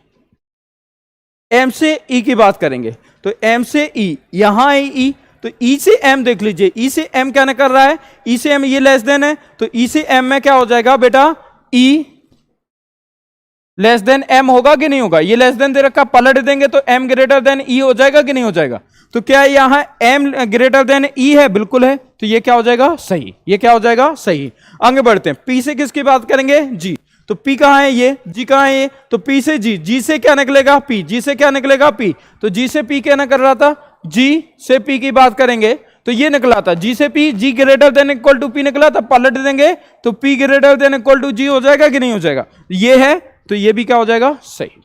m से e की बात करेंगे तो m से e, यहां है e, तो e से m देख लीजिए, e से m क्या कर रहा है, e से m ये लेस देन है, तो e से m में क्या हो जाएगा बेटा, e लेस देन m होगा कि नहीं होगा। ये लेस देन दे रखा, पलट देंगे तो m ग्रेटर देन e हो जाएगा कि नहीं हो जाएगा। तो क्या यहां m ग्रेटर देन e है, बिल्कुल है, तो ये क्या हो जाएगा, सही। ये क्या हो जाएगा, सही। आगे बढ़ते हैं, p से किसकी बात करेंगे, g। तो p कहां है, ये g कहां है, ये तो p से g, g से क्या निकलेगा, p, g से क्या निकलेगा, p। तो g से p क्या कर रहा था, g से p की बात करेंगे तो ये निकला था g से p, g greater than equal to p निकला था, पलट देंगे तो p greater than equal to g हो जाएगा कि नहीं हो जाएगा। ये है, तो ये भी क्या हो जाएगा, सही।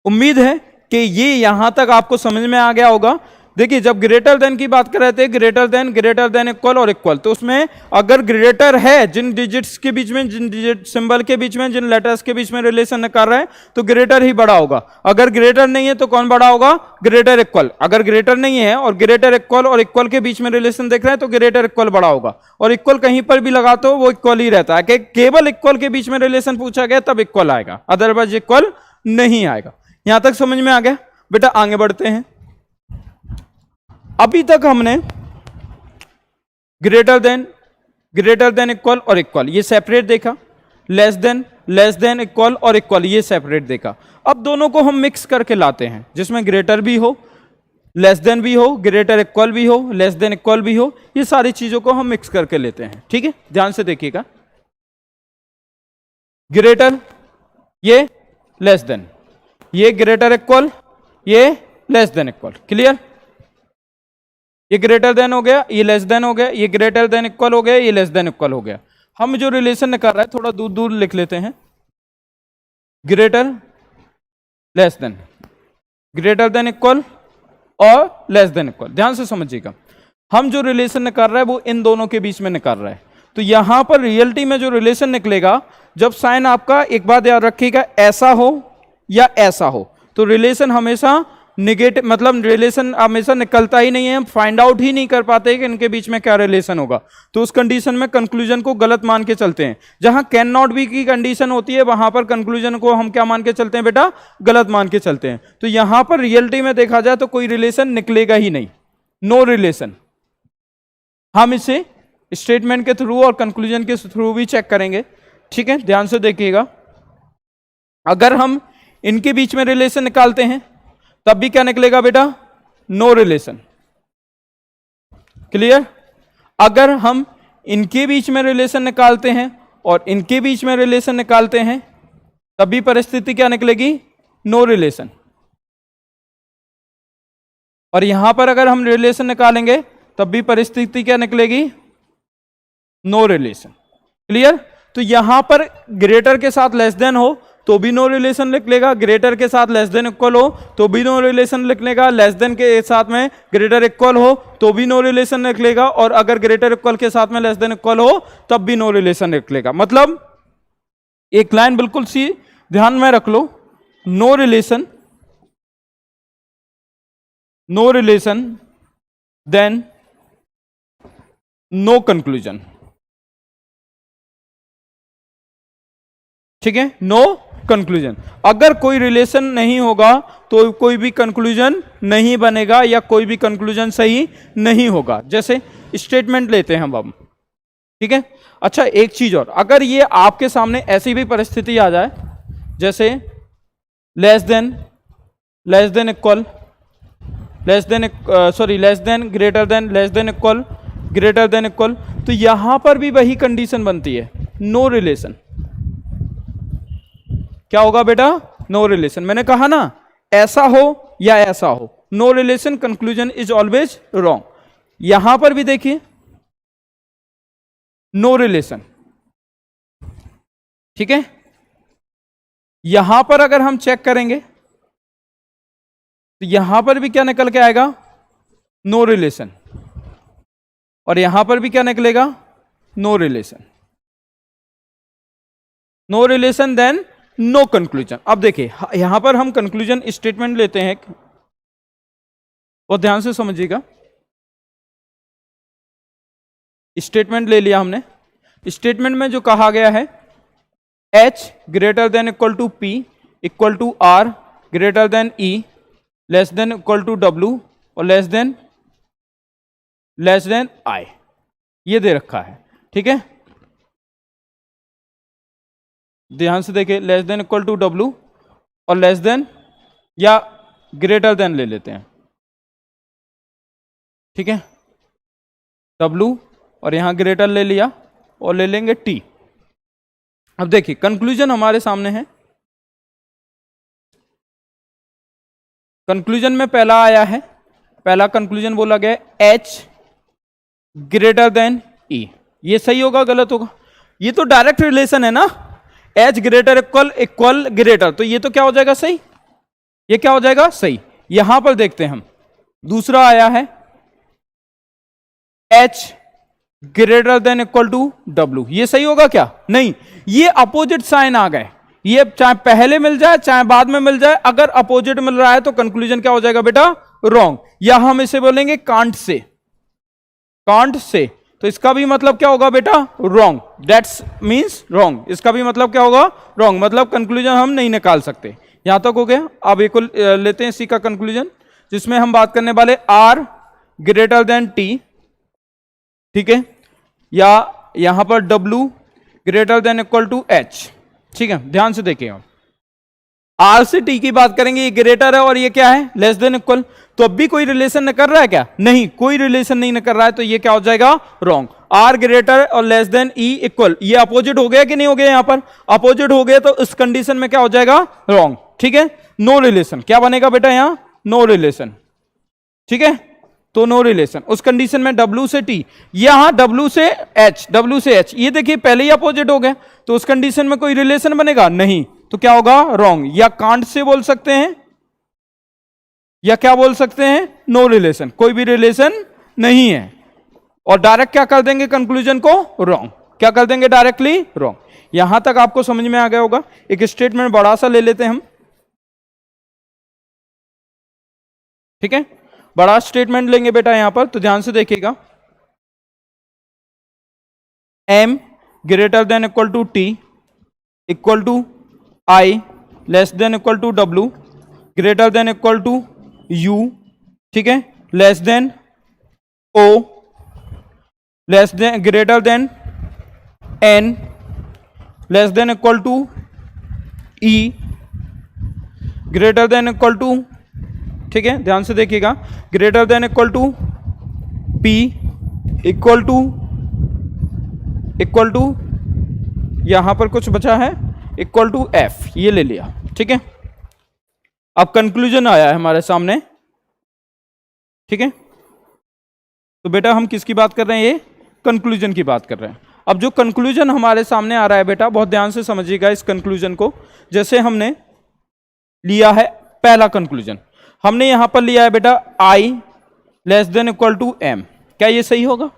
उम्मीद है कि ये यहां तक आपको समझ में आ गया होगा। देखिए जब ग्रेटर देन की बात कर रहे थे, ग्रेटर देन इक्वल और इक्वल, तो उसमें अगर ग्रेटर है, जिन डिजिट्स के बीच में, जिन डिजिट सिंबल के बीच में, जिन लेटर्स के बीच में रिलेशन कर रहे हैं तो ग्रेटर ही बड़ा होगा। अगर ग्रेटर नहीं है तो कौन बड़ा होगा, ग्रेटर इक्वल। अगर ग्रेटर नहीं है और ग्रेटर इक्वल और इक्वल के बीच में रिलेशन देख रहे हैं तो ग्रेटर इक्वल बड़ा होगा। और इक्वल कहीं पर भी लगा तो वो इक्वल ही रहता है, कि केवल इक्वल के बीच में रिलेशन पूछा गया तब इक्वल आएगा, अदरवाइज इक्वल नहीं आएगा। यहां तक समझ में आ गया बेटा। आगे बढ़ते हैं, अभी तक हमने ग्रेटर देन इक्वल और इक्वल, ये सेपरेट देखा। लेस देन इक्वल और इक्वल, ये सेपरेट देखा। अब दोनों को हम मिक्स करके लाते हैं, जिसमें ग्रेटर भी हो, लेस देन भी हो, ग्रेटर इक्वल भी हो, लेस देन इक्वल भी हो, ये सारी चीजों को हम मिक्स करके लेते हैं। ठीक है, ध्यान से देखिएगा। ग्रेटर, ये लेस देन, ये ग्रेटर इक्वल, ये लेस देन इक्वल। क्लियर? ये ग्रेटर देन हो गया, ये लेस देन हो गया, ये ग्रेटर देन इक्वल हो गया, ये लेस देन इक्वल हो गया। हम जो रिलेशन निकाल रहे हैं थोड़ा दूर दूर लिख लेते हैं। Greater less than, greater than equal और लेस देन इक्वल। ध्यान से समझिएगा, हम जो रिलेशन निकाल रहे हैं वो इन दोनों के बीच में निकाल रहे हैं। तो यहां पर रियलिटी में जो रिलेशन निकलेगा, जब साइन आपका, एक बात याद रखिएगा, ऐसा हो या ऐसा हो, तो रिलेशन हमेशा निगेटिव, मतलब रिलेशन हमेशा निकलता ही नहीं है। हम फाइंड आउट ही नहीं कर पाते कि इनके बीच में क्या रिलेशन होगा। तो उस कंडीशन में कंक्लूजन को गलत मान के चलते हैं। जहां कैन नॉट बी की कंडीशन होती है वहां पर कंक्लूजन को हम क्या मान के चलते हैं बेटा? गलत मान के चलते हैं। तो यहां पर रियलिटी में देखा जाए तो कोई रिलेशन निकलेगा ही नहीं, नो रिलेशन। हम इसे स्टेटमेंट के थ्रू और कंक्लूजन के थ्रू भी चेक करेंगे। ठीक है, ध्यान से देखिएगा। अगर हम इनके बीच में रिलेशन निकालते हैं तब भी क्या निकलेगा बेटा? No relation. क्लियर? अगर हम इनके बीच में रिलेशन निकालते हैं और इनके बीच में रिलेशन निकालते हैं तब भी परिस्थिति क्या निकलेगी? No relation. और यहां पर अगर हम रिलेशन निकालेंगे तब भी परिस्थिति क्या निकलेगी? No relation. क्लियर? तो यहां पर ग्रेटर के साथ लेस देन हो तो भी नो रिलेशन निकलेगा, ग्रेटर के साथ लेस देन इक्वल हो तो भी नो रिलेशन निकलेगा, लेस देन के साथ में ग्रेटर इक्वल हो तो भी नो रिलेशन निकलेगा, और अगर ग्रेटर इक्वल के साथ में लेस देन इक्वल हो तब भी नो रिलेशन निकलेगा। मतलब एक लाइन बिल्कुल सी ध्यान में रख लो, no relation then no conclusion. ठीक है, नो कंक्लूजन। अगर कोई रिलेशन नहीं होगा तो कोई भी कंक्लूजन नहीं बनेगा या कोई भी कंक्लूजन सही नहीं होगा। जैसे स्टेटमेंट लेते हैं हम अब। ठीक है, अच्छा एक चीज और, अगर ये आपके सामने ऐसी भी परिस्थिति आ जाए जैसे less than equal, less than greater than, less than equal, greater than equal, तो यहां पर भी वही कंडीशन बनती है, नो रिलेशन। क्या होगा बेटा? No relation. मैंने कहा ना, ऐसा हो या ऐसा हो, no relation, conclusion is always wrong. यहां पर भी देखिए नो रिलेशन। ठीक है, यहां पर अगर हम चेक करेंगे तो यहां पर भी क्या निकल के आएगा? No relation. और यहां पर भी क्या निकलेगा? No relation. No relation then no conclusion. अब देखिए यहां पर हम कंक्लूजन स्टेटमेंट लेते हैं और ध्यान से समझिएगा। स्टेटमेंट ले लिया हमने। स्टेटमेंट में जो कहा गया है, h greater than equal to p equal to r greater than e less than equal to w और लेस देन i, ये दे रखा है। ठीक है, ध्यान से देखिए, less than equal to w और लेस देन या ग्रेटर देन ले लेते हैं। ठीक है, w और यहां ग्रेटर ले लिया और ले लेंगे t। अब देखिए कंक्लूजन हमारे सामने है। कंक्लूजन में पहला आया है, पहला कंक्लूजन बोला गया h ग्रेटर देन e। ये सही होगा गलत होगा? ये तो डायरेक्ट रिलेशन है ना, h ग्रेटर इक्वल ग्रेटर, तो ये तो क्या हो जाएगा? सही। ये क्या हो जाएगा? सही। यहां पर देखते हैं हम, दूसरा आया है h greater than equal to w। ये सही होगा क्या? नहीं, ये अपोजिट साइन आ गए। ये चाहे पहले मिल जाए चाहे बाद में मिल जाए, अगर अपोजिट मिल रहा है तो कंक्लूजन क्या हो जाएगा बेटा? रॉन्ग। या हम इसे बोलेंगे कांट से, कांट से, तो इसका भी मतलब क्या होगा बेटा? रॉन्ग। That's means wrong. इसका भी मतलब क्या होगा? रॉन्ग। मतलब कंक्लूजन हम नहीं निकाल सकते। यहां तक हो गया। अब एक लेते हैं सी का कंक्लूजन, जिसमें हम बात करने वाले r ग्रेटर देन t ठीक है, या यहां पर W greater than equal to H। ठीक है, ध्यान से देखिए, R से T की बात करेंगे, ये ग्रेटर है और ये क्या है, लेस देन इक्वल। तो अब भी कोई रिलेशन न कर रहा है क्या, नहीं, कोई रिलेशन नहीं न कर रहा है, तो ये क्या हो जाएगा, रॉन्ग। R ग्रेटर और लेस देन E इक्वल, ये अपोजिट हो गया कि नहीं हो गया, यहां पर अपोजिट हो गया, तो इस कंडीशन में क्या हो जाएगा, रॉन्ग। ठीक है, नो रिलेशन, क्या बनेगा बेटा यहां, नो रिलेशन। ठीक है, तो नो रिलेशन उस कंडीशन में W से T, यहां W से H, ये देखिए पहले ही अपोजिट हो गया, तो उस कंडीशन में कोई रिलेशन बनेगा नहीं, तो क्या होगा, रॉन्ग। या कांट से बोल सकते हैं, या क्या बोल सकते हैं, नो रिलेशन, कोई भी रिलेशन नहीं है, और डायरेक्ट क्या कर देंगे कंक्लूजन को, रॉन्ग। क्या कर देंगे, डायरेक्टली रॉन्ग। यहां तक आपको समझ में आ गया होगा। एक स्टेटमेंट बड़ा सा ले लेते हैं हम। ठीक है, बड़ा स्टेटमेंट लेंगे बेटा यहां पर, तो ध्यान से देखिएगा। M greater than equal to T equal to I less than equal to W greater than equal to U, ठीक है, less than O less than greater than N less than equal to E greater than equal to, ठीक है, ध्यान से देखिएगा, greater than equal to P equal to यहां पर कुछ बचा है, इक्वल टू F, ये ले लिया। ठीक है, अब कंक्लूजन आया है हमारे सामने। ठीक है, तो बेटा हम किसकी बात कर रहे हैं, ये कंक्लूजन की बात कर रहे हैं। अब जो कंक्लूजन हमारे सामने आ रहा है बेटा, बहुत ध्यान से समझिएगा इस कंक्लूजन को। जैसे हमने लिया है पहला कंक्लूजन, हमने यहां पर लिया है बेटा I less than equal to M, क्या ये सही होगा।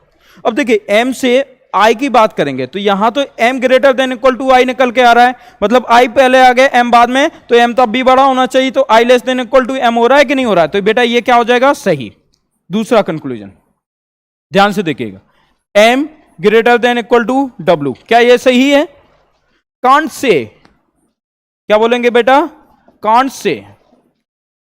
अब देखिए M से I की बात करेंगे, तो यहां तो M greater than equal to I निकल के आ रहा है, मतलब I पहले आ गया M बाद में, तो M तब भी बड़ा होना चाहिए, तो I less than equal to M हो रहा है कि नहीं हो रहा है, तो बेटा ये क्या हो जाएगा, सही। दूसरा कंक्लूजन ध्यान से देखिएगा, M greater than equal to W, क्या ये सही है। कांट से क्या बोलेंगे बेटा, कांट से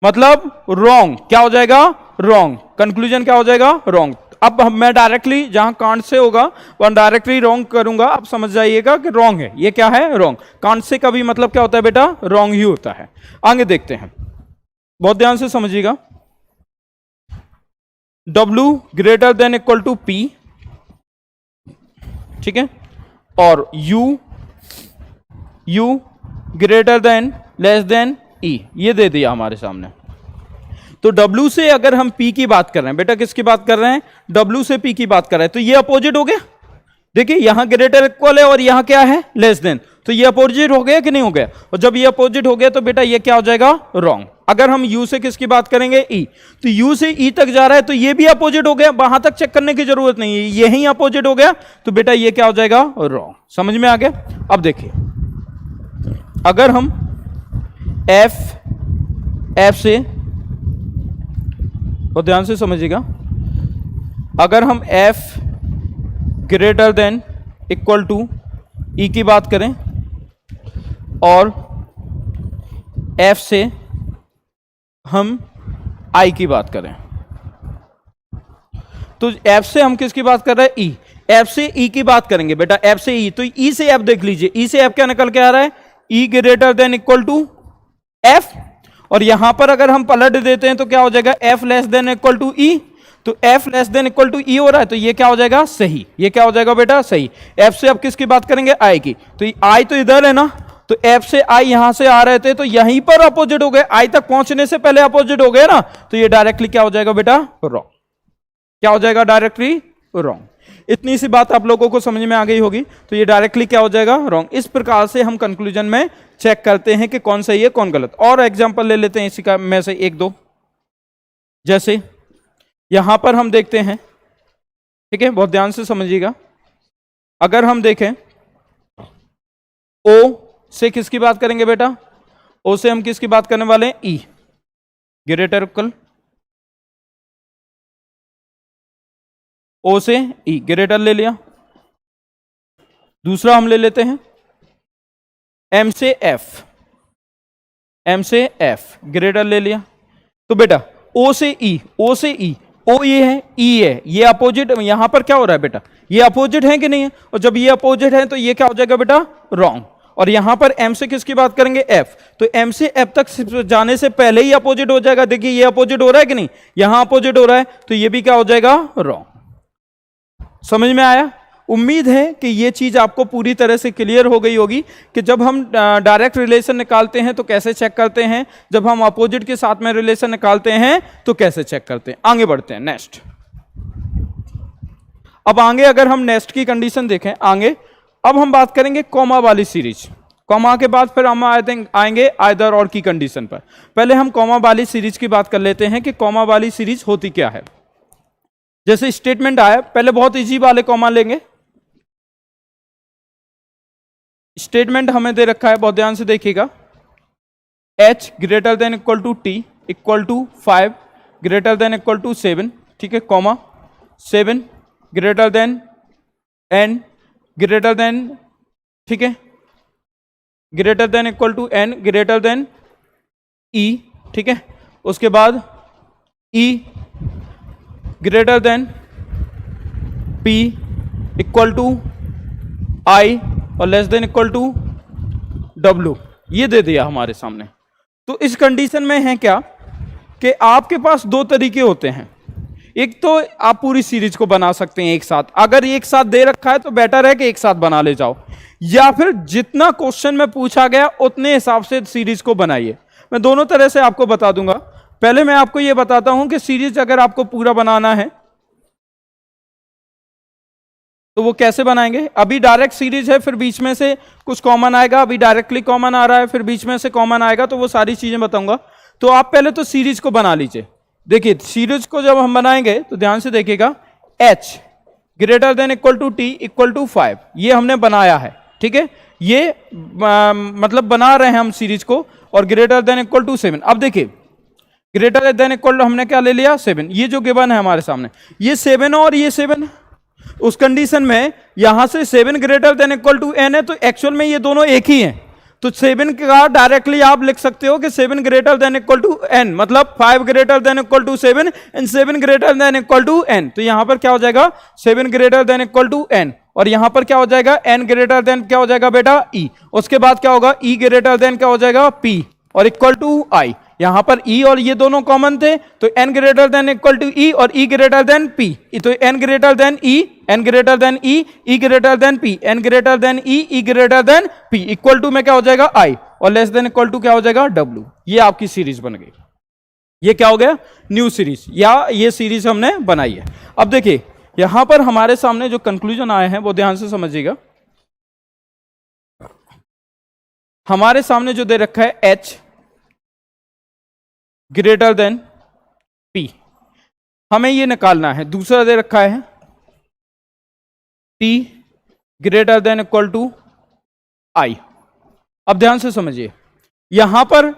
मतलब रॉन्ग, क्या हो जाएगा, रॉन्ग। कंक्लूजन क्या हो जाएगा, रॉन्ग। अब मैं डायरेक्टली जहां कांट से होगा वहां डायरेक्टली रॉन्ग करूंगा, आप समझ जाइएगा कि रॉन्ग है, ये क्या है, रॉन्ग। कांट से का भी मतलब क्या होता है बेटा, रॉन्ग ही होता है। आगे देखते हैं, बहुत ध्यान से समझिएगा। W greater than equal to P, ठीक है, और U greater than less than E, ये दे दिया हमारे सामने। तो W से अगर हम P की बात कर रहे हैं बेटा, किसकी बात कर रहे हैं, W से P की बात कर रहे हैं, तो ये अपोजिट हो गया। देखिए यहां ग्रेटर इक्वल है और यहां क्या है, लेस देन, तो ये अपोजिट हो गया कि नहीं हो गया। और जब ये अपोजिट हो गया तो बेटा ये क्या हो जाएगा, रॉन्ग। अगर हम U से किसकी बात करेंगे, E, तो U से E तक जा रहा है, तो ये भी अपोजिट हो गया, वहां तक चेक करने की जरूरत नहीं है, यही अपोजिट हो गया, तो बेटा ये क्या हो जाएगा, रॉन्ग। समझ में आ गया। अब देखिए अगर हम F से, और ध्यान से समझिएगा, अगर हम F greater than equal to E की बात करें और F से हम I की बात करें, तो F से हम किसकी बात कर रहे हैं, E, F से E की बात करेंगे बेटा, F से E, तो E से F देख लीजिए, E से F क्या निकल के आ रहा है, E greater than equal to F, और यहां पर अगर हम पलट देते हैं तो क्या हो जाएगा, F less than equal to E, तो F less than equal to E हो रहा है, तो ये क्या हो जाएगा, सही। ये क्या हो जाएगा बेटा, सही। F से अब किसकी बात करेंगे, I की, तो I तो इधर है ना, तो F से I यहां से आ रहे थे, तो यहीं पर अपोजिट हो गए, I तक पहुंचने से पहले अपोजिट हो गए ना, तो ये डायरेक्टली क्या हो जाएगा बेटा, रॉन्ग। क्या हो जाएगा, डायरेक्टली रॉन्ग। इतनी सी बात आप लोगों को समझ में आ गई होगी, तो ये डायरेक्टली क्या हो जाएगा, रॉन्ग। इस प्रकार से हम कंक्लूजन में चेक करते हैं कि कौन सही है कौन गलत। और एग्जांपल ले लेते हैं इसी का में से एक दो, जैसे यहां पर हम देखते हैं, ठीक है, बहुत ध्यान से समझिएगा। अगर हम देखें O से किसकी बात करेंगे बेटा, O से हम किसकी बात करने वाले हैं, E ग्रेटर इक्वल, O से E ग्रेटर ले लिया। दूसरा हम ले लेते हैं M से F ग्रेटर ले लिया। तो बेटा O से E ओ ये है, ई है, ये अपोजिट, यहां पर क्या हो रहा है बेटा, ये अपोजिट है कि नहीं है, और जब ये अपोजिट है तो ये क्या हो जाएगा बेटा, रॉन्ग। और यहां पर एम से किसकी बात करेंगे, एफ, तो एम से एफ तक जाने से पहले ही अपोजिट हो जाएगा। देखिए ये अपोजिट हो रहा है कि नहीं, यहां अपोजिट हो रहा है, तो ये भी क्या हो जाएगा, रॉन्ग। समझ में आया? उम्मीद है कि ये चीज आपको पूरी तरह से क्लियर हो गई होगी कि जब हम डायरेक्ट रिलेशन निकालते हैं तो कैसे चेक करते हैं, जब हम अपोजिट के साथ में रिलेशन निकालते हैं तो कैसे चेक करते हैं। आगे बढ़ते हैं, नेक्स्ट। अब आगे अगर हम नेक्स्ट की कंडीशन देखें आगे, अब हम बात करेंगे कॉमा वाली सीरीज। कॉमा के बाद फिर हम आएंगे आइदर और की कंडीशन पर। पहले हम कॉमा वाली सीरीज की बात कर लेते हैं कि कॉमा वाली सीरीज होती क्या है। जैसे स्टेटमेंट आया, पहले बहुत इजी वाले कॉमा लेंगे। स्टेटमेंट हमें दे रखा है, बहुत ध्यान से देखिएगा, h greater than equal to t equal to 5 greater than equal to 7, ठीक है, comma 7 greater than n greater than, ठीक है, greater than equal to n greater than e, ठीक है, उसके बाद e greater than p equal to i और less than equal to w, ये दे दिया हमारे सामने। तो इस कंडीशन में है क्या कि आपके पास दो तरीके होते हैं। एक तो आप पूरी सीरीज को बना सकते हैं एक साथ, अगर एक साथ दे रखा है तो बेटर है कि एक साथ बना ले जाओ, या फिर जितना क्वेश्चन में पूछा गया उतने हिसाब से सीरीज को बनाइए। मैं दोनों तरह से आपको बता दूंगा। पहले मैं आपको यह बताता हूं कि सीरीज अगर आपको पूरा बनाना है तो वो कैसे बनाएंगे। अभी डायरेक्ट सीरीज है, फिर बीच में से कुछ कॉमन आएगा, अभी डायरेक्टली कॉमन आ रहा है, फिर बीच में से कॉमन आएगा, तो वो सारी चीजें बताऊंगा। तो आप पहले तो सीरीज को बना लीजिए। देखिए सीरीज को जब हम बनाएंगे तो ध्यान से देखिएगा, h greater than equal to t equal to 5, ये हमने बनाया है, ठीक है, ये मतलब बना रहे हैं हम सीरीज को, और ग्रेटर देन इक्वल टू 7। अब देखिए ग्रेटर देन इक्वल टू हमने क्या ले लिया, 7, ये जो गिवन है हमारे सामने, ये 7 और ये 7, उस कंडीशन में यहां से 7 greater than equal to n है, तो एक्चुअल में ये दोनों एक ही हैं। तो 7 का डायरेक्टली आप लिख सकते हो कि 7 greater than equal to n, मतलब 5 greater than equal to 7 and 7 greater than equal to n। तो यहां पर क्या हो जाएगा, 7 greater than equal to n, और यहां पर क्या हो जाएगा, n ग्रेटर देन क्या हो जाएगा बेटा, e। उसके बाद क्या होगा, e ग्रेटर देन क्या हो जाएगा, p, और इक्वल टू i। यहां पर e और ये दोनों कॉमन थे, तो n greater than equal to e और e ग्रेटर देन p, तो n greater than e, n greater than e, e greater than p, n greater than e, e greater than p, equal to में क्या हो जाएगा i, और less than equal to क्या हो जाएगा w। ये आपकी सीरीज बन गई। ये क्या हो गया, न्यू सीरीज, या ये सीरीज हमने बनाई है। अब देखिए यहां पर हमारे सामने जो कंक्लूजन आए हैं वो ध्यान से समझिएगा। हमारे सामने जो दे रखा है h ग्रेटर देन p, हमें ये निकालना है। दूसरा दे रखा है t greater than equal to i। अब ध्यान से समझिए, यहां पर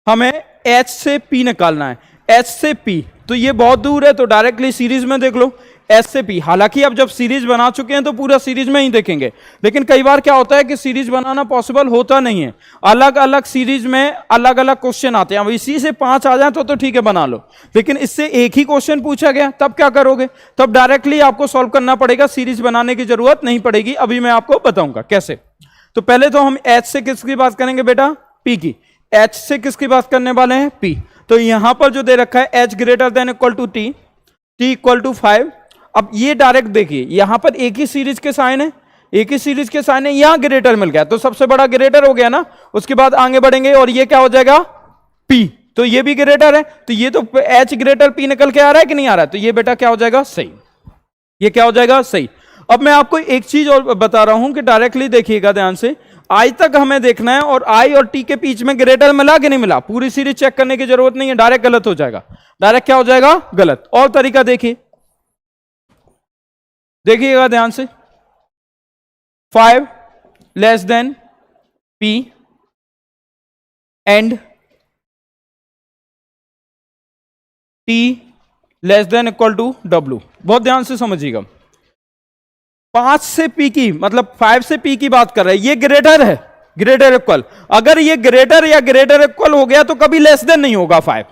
हमें h से p निकालना है, h से p, तो ये बहुत दूर है, तो डायरेक्टली सीरीज में देख लो h से p। हालांकि अब जब सीरीज बना चुके हैं तो पूरा सीरीज में ही देखेंगे, लेकिन कई बार क्या होता है कि सीरीज बनाना पॉसिबल होता नहीं है, अलग अलग सीरीज में अलग अलग क्वेश्चन आते हैं। अब इसी से 5 आ जाए तो ठीक है बना लो, लेकिन इससे एक ही क्वेश्चन पूछा गया तब क्या करोगे, तब डायरेक्टली आपको सॉल्व करना पड़ेगा, सीरीज बनाने की जरूरत नहीं पड़ेगी। अभी मैं आपको बताऊंगा कैसे। तो पहले तो हम h से किसकी बात करेंगे बेटा, p की। h से किसकी बात करने वाले हैं, p। तो यहां पर जो दे रखा है h greater than equal to t, t equal to 5। अब ये डायरेक्ट देखिए, यहां पर एक ही सीरीज के साइन है, एक ही सीरीज के साइन है, यहां ग्रेटर मिल गया तो सबसे बड़ा ग्रेटर हो गया ना। उसके बाद आगे बढ़ेंगे और ये क्या हो जाएगा, p, तो ये भी ग्रेटर है, तो ये तो h ग्रेटर p निकल के आ रहा है कि नहीं आ रहा है, तो ये बेटा क्या हो जाएगा, सही। ये क्या हो जाएगा, सही। अब मैं आपको एक चीज और बता रहा हूं कि डायरेक्टली देखिएगा ध्यान से, आई तक हमें देखना है, और आई और टी के बीच में ग्रेटर मिला कि नहीं मिला, पूरी सीरीज चेक करने की जरूरत नहीं है, डायरेक्ट गलत हो जाएगा। डायरेक्ट क्या हो जाएगा, गलत। और तरीका देखिए, देखिएगा ध्यान से, 5 less than p and t less than equal to w। बहुत ध्यान से समझिएगा, 5 से p की मतलब 5 से p की बात कर रहे हैं, ये ग्रेटर है, ग्रेटर इक्वल। अगर ये ग्रेटर या ग्रेटर इक्वल हो गया तो कभी लेस देन नहीं होगा 5,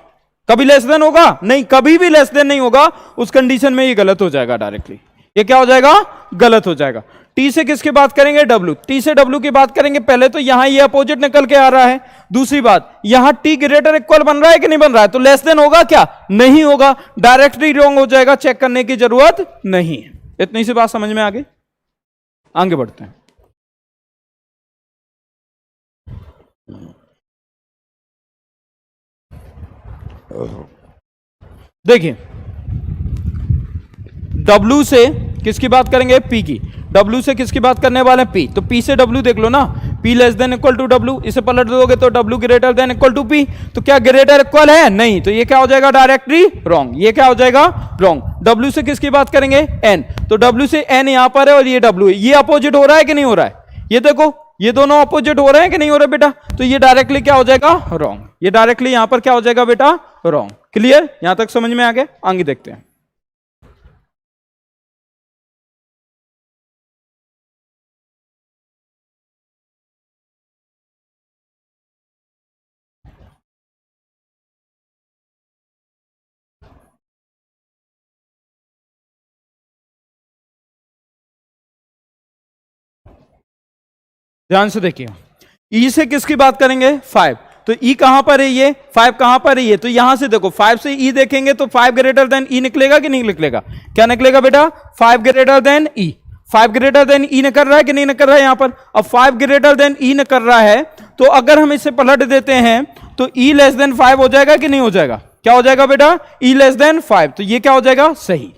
कभी लेस देन होगा नहीं, कभी भी लेस देन नहीं होगा। उस कंडीशन में ये गलत हो जाएगा डायरेक्टली। ये क्या हो जाएगा? गलत हो जाएगा। टी से किसकी बात करेंगे? डब्ल्यू। टी से डब्ल्यू की बात करेंगे। पहले तो यहां ये अपोजिट निकल के आ रहा है। दूसरी बात, यहां टी ग्रेटर इक्वल बन रहा है कि नहीं बन रहा है? तो लेस देन होगा क्या? नहीं होगा, डायरेक्टली रॉन्ग हो जाएगा, चेक करने की जरूरत नहीं है। इतनी सी बात समझ में आ गई? आगे बढ़ते हैं। देखिए, W से किसकी बात करेंगे? P की। W से किसकी बात करने वाले हैं? P। तो P से W देख लो ना, P less than equal to W। इसे पलट दोगे तो W greater than equal to P। तो क्या ग्रेटर इक्वल है? नहीं। तो ये क्या हो जाएगा? Directly wrong. ये क्या हो जाएगा? रॉन्ग। W से किसकी बात करेंगे? N। तो W से N यहां पर है और ये W है। ये अपोजिट हो रहा है कि नहीं हो रहा है? ये देखो, ये दोनों अपोजिट हो रहे हैं कि नहीं हो रहे बेटा? तो ये डायरेक्टली क्या हो जाएगा? रॉन्ग। ये डायरेक्टली यहां पर क्या हो जाएगा बेटा? रॉन्ग। क्लियर? यहां तक समझ में आ गया? आगे देखते हैं। ध्यान से देखिए, ई से किसकी बात करेंगे? 5। तो ई कहां पर है? ये 5 कहां पर है? ये तो यहां से देखो, 5 से ई देखेंगे तो 5 ग्रेटर देन ई निकलेगा कि नहीं निकलेगा? क्या निकलेगा बेटा? 5 ग्रेटर देन ई। 5 ग्रेटर देन ई ने कर रहा है कि नहीं कर रहा है यहां पर? अब 5 ग्रेटर देन ई ने कर रहा है, तो अगर हम इसे पलट देते हैं तो ई लेस देन 5 हो जाएगा कि नहीं हो जाएगा? क्या हो जाएगा बेटा? ई लेस देन 5। तो ये क्या हो जाएगा? सही।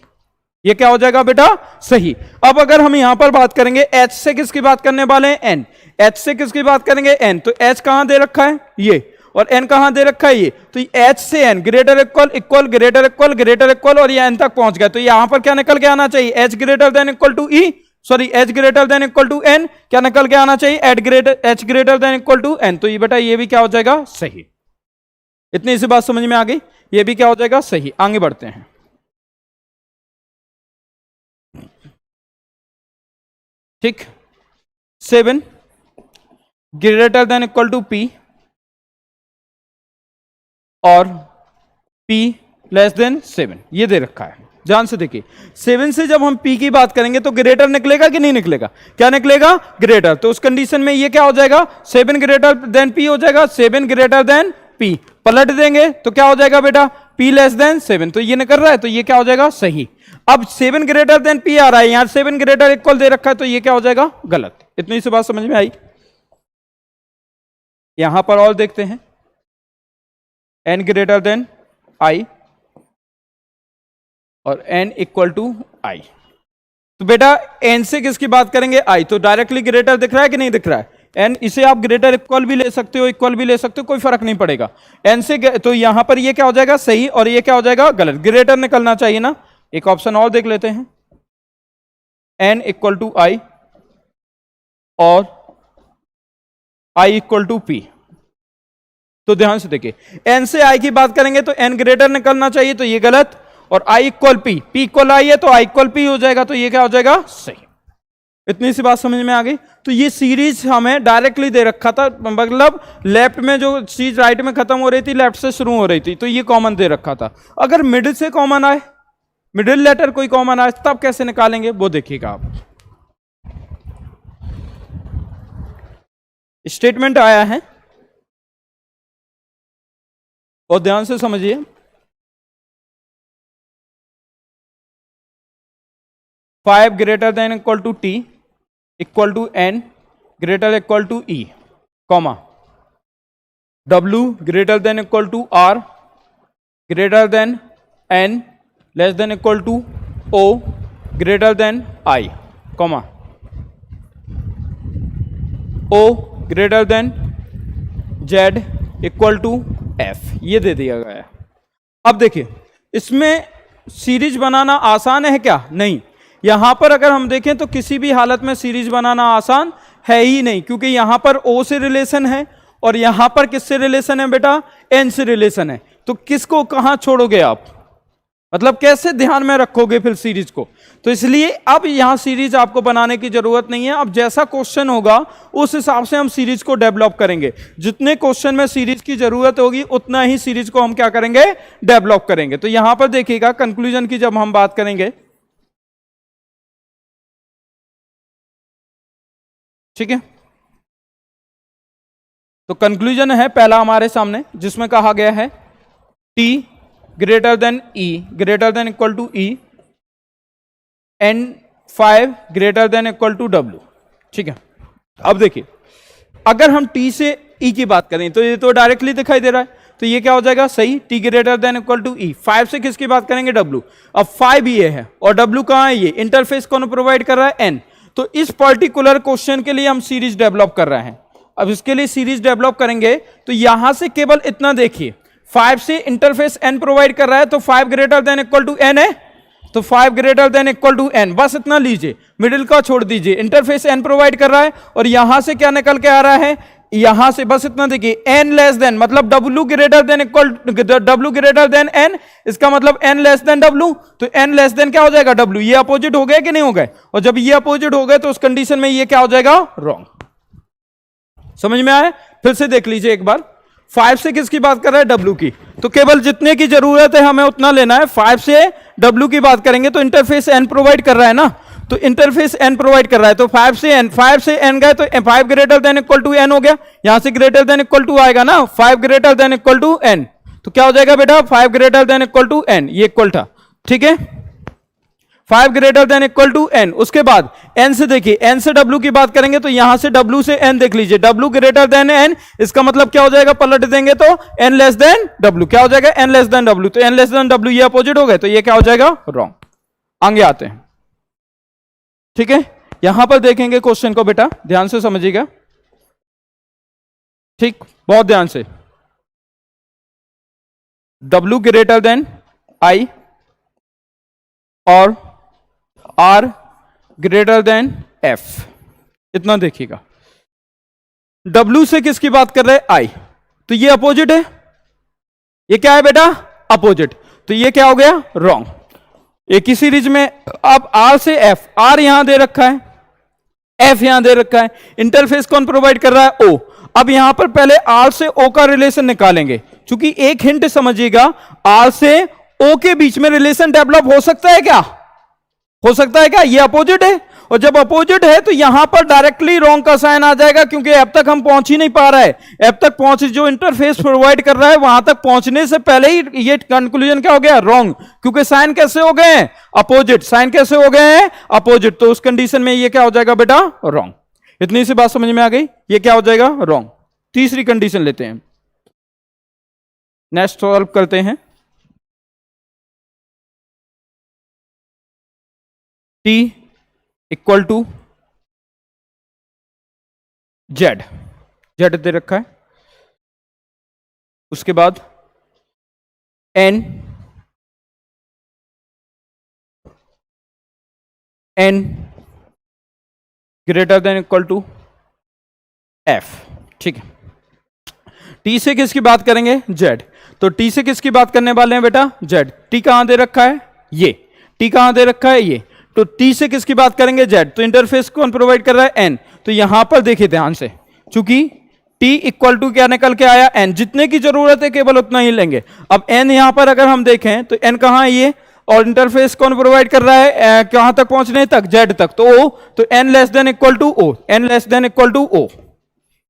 ये क्या हो जाएगा बेटा? सही। अब अगर हम यहां पर बात करेंगे, एच से किसकी बात करने वाले हैं? एन। एच से किसकी बात करेंगे? एन। तो एच कहां दे रखा है? ये। और एन कहां दे रखा है? ये। तो एच से N greater equal equal greater equal greater equal और ये एन तक पहुंच गया। तो यहां पर क्या निकल के आना चाहिए? H greater than equal to E, sorry H greater than equal to N. क्या निकल के आना चाहिए? H greater than equal to N. तो ये बेटा ये भी क्या हो जाएगा? सही। इतनी सी बात समझ में आ गई? ये भी क्या हो जाएगा? सही। आगे बढ़ते हैं। ठीक, 7 greater than equal to P और P लेस देन 7, ये दे रखा है। ध्यान से देखिए, 7 से जब हम P की बात करेंगे तो ग्रेटर निकलेगा कि नहीं निकलेगा? क्या निकलेगा? ग्रेटर। तो उस कंडीशन में ये क्या हो जाएगा? 7 ग्रेटर देन P हो जाएगा। 7 ग्रेटर देन P पलट देंगे तो क्या हो जाएगा बेटा? P less than 7। तो ये निकल रहा है, तो ये क्या हो जाएगा? सही। अब 7 ग्रेटर देन P आ रहा है, यहां 7 ग्रेटर इक्वल दे रखा है, तो ये क्या हो जाएगा? गलत। इतनी सी बात समझ में आई? यहां पर और देखते हैं, n ग्रेटर देन I और n इक्वल टू I। तो बेटा n से किसकी बात करेंगे? I। तो डायरेक्टली ग्रेटर दिख रहा है कि नहीं दिख रहा है? n, इसे आप ग्रेटर इक्वल भी ले सकते हो, इक्वल भी ले सकते हो, कोई फर्क नहीं पड़ेगा। n से तो यहां पर ये क्या हो जाएगा? सही। और ये क्या हो जाएगा? गलत। ग्रेटर निकलना चाहिए ना। एक ऑप्शन और देख लेते हैं, n इक्वल टू I और I इक्वल टू P। तो ध्यान से देखिए, n से I की बात करेंगे तो n ग्रेटर निकलना चाहिए, तो ये गलत। और I equal P, P equal I है तो I इक्वल P हो जाएगा, तो ये क्या हो जाएगा? सही। इतनी सी बात समझ में आ गई? तो ये सीरीज हमें डायरेक्टली दे रखा था, मतलब लेफ्ट में जो चीज राइट में खत्म हो रही थी, लेफ्ट से शुरू हो रही थी, तो ये कॉमन दे रखा था। अगर मिडिल से कॉमन आए, मिडिल लेटर कोई कॉमन आए, तब कैसे निकालेंगे वो देखिएगा आप। स्टेटमेंट आया है और ध्यान से समझिए, 5 greater than equal to T equal to N greater equal to E, comma W greater than equal to R greater than N less than equal to O greater than I, comma O greater than Z equal to F। ये दे दिया गया है। अब देखिए, इसमें series बनाना आसान है क्या? नहीं। यहां पर अगर हम देखें तो किसी भी हालत में सीरीज बनाना आसान है ही नहीं, क्योंकि यहां पर O से रिलेशन है और यहां पर किससे रिलेशन है बेटा? N से रिलेशन है। तो किसको कहां छोड़ोगे आप? मतलब कैसे ध्यान में रखोगे फिर सीरीज को। तो इसलिए अब यहां सीरीज आपको बनाने की जरूरत नहीं है, अब जैसा क्वेश्चन होगा उस हिसाब से हम सीरीज को डेवलप करेंगे। जितने क्वेश्चन में सीरीज की जरूरत होगी उतना ही सीरीज को हम क्या करेंगे, डेवलप करेंगे। तो यहां पर देखिएगा कंक्लूजन की जब हम बात करेंगे, ठीक है, तो कंक्लूजन है पहला हमारे सामने जिसमें कहा गया है T greater than E greater than equal to E and 5 greater than equal to W। ठीक है, अब देखिए अगर हम T से E की बात करें तो ये तो डायरेक्टली दिखाई दे रहा है, तो ये क्या हो जाएगा सही, T greater than equal to E। 5 से किसकी बात करेंगे, W। अब 5 ये है और W कहां है, ये इंटरफेस कौन प्रोवाइड कर रहा है, N। तो इस पर्टिकुलर क्वेश्चन के लिए हम सीरीज डेवलप कर रहे हैं। अब इसके लिए सीरीज डेवलप करेंगे तो यहां से केवल इतना देखिए, 5 से इंटरफेस n प्रोवाइड कर रहा है तो 5 greater than equal to n है, तो 5 greater than equal to n, बस इतना लीजिए, मिडिल का छोड़ दीजिए। इंटरफेस n प्रोवाइड कर रहा है और यहां से क्या निकल के आ रहा है, यहां से बस इतना देखिए n लेस देन, मतलब w greater than equal w greater than n, इसका मतलब n लेस देन w। तो n लेस देन क्या हो जाएगा w, ये अपोजिट हो गए कि नहीं हो गए, और जब ये अपोजिट हो गए तो उस कंडीशन में ये क्या हो जाएगा, रॉन्ग। समझ में आया, फिर से देख लीजिए एक बार। 5 से किसकी बात कर रहा है, W की, तो केवल जितने की जरूरत है हमें उतना लेना है। 5 से W की बात करेंगे तो इंटरफेस N प्रोवाइड कर रहा है ना, तो इंटरफेस N प्रोवाइड कर रहा है तो 5 से N गए तो 5 greater than equal to N हो गया, यहां से ग्रेटर देन इक्वल टू आएगा ना, 5 greater than equal to N, तो क्या हो जाएगा बेटा 5 greater than equal to N, ये इक्वल था, ठीक है, 5 greater than equal to n। उसके बाद n से देखिए, n से w की बात करेंगे तो यहां से w से n देख लीजिए, w ग्रेटर देन n, इसका मतलब क्या हो जाएगा, पलट देंगे तो n लेस देन w, क्या हो जाएगा n लेस देन w, तो n लेस देन w ये अपोजिट हो गए, तो ये क्या हो जाएगा, रॉन्ग। आगे आते हैं, ठीक है, यहां पर देखेंगे क्वेश्चन को, बेटा ध्यान से समझिएगा, ठीक, बहुत ध्यान से। w ग्रेटर देन i और R ग्रेटर देन F, इतना देखिएगा। W से किसकी बात कर रहे हैं, I, तो ये अपोजिट है, ये क्या है बेटा, अपोजिट, तो ये क्या हो गया, रॉन्ग। एक ही सीरीज में अब R से F, R यहां दे रखा है, F यहां दे रखा है, इंटरफेस कौन प्रोवाइड कर रहा है, O। अब यहां पर पहले R से O का रिलेशन निकालेंगे, क्योंकि एक हिंट समझिएगा, R से O के बीच में रिलेशन डेवलप हो सकता है क्या, हो सकता है क्या, ये अपोजिट है, और जब अपोजिट है तो यहां पर डायरेक्टली रॉन्ग का साइन आ जाएगा, क्योंकि अब तक हम पहुंच ही नहीं पा रहा है, अब तक पहुंच, जो इंटरफेस प्रोवाइड कर रहा है वहां तक पहुंचने से पहले ही ये कंक्लूजन क्या हो गया, रॉन्ग, क्योंकि साइन कैसे हो गए हैं, अपोजिट, साइन कैसे हो गए हैं, अपोजिट, तो उस कंडीशन में ये क्या हो जाएगा बेटा, रॉन्ग। इतनी सी बात समझ में आ गई, ये क्या हो जाएगा, रॉन्ग। तीसरी कंडीशन लेते हैं, नेक्स्ट सॉल्व करते हैं। T equal to Z, Z दे रखा है, उसके बाद N greater than equal to F, ठीक है। T से किसकी बात करेंगे, Z, तो T से किसकी बात करने वाले हैं बेटा, Z। T कहां दे रखा है, ये, T कहां दे रखा है, ये, तो T से किसकी बात करेंगे, Z, तो इंटरफेस कौन प्रोवाइड कर रहा है, N। तो यहां पर देखिए ध्यान से, चूंकि T इक्वल टू क्या निकल के आया, N, जितने की जरूरत है केवल उतना ही लेंगे। अब N यहां पर अगर हम देखें तो N कहां है, ये, और इंटरफेस कौन प्रोवाइड कर रहा है, कहां तक पहुंचने तक, Z तक, तो O, तो N less than equal to O, N less than equal to O,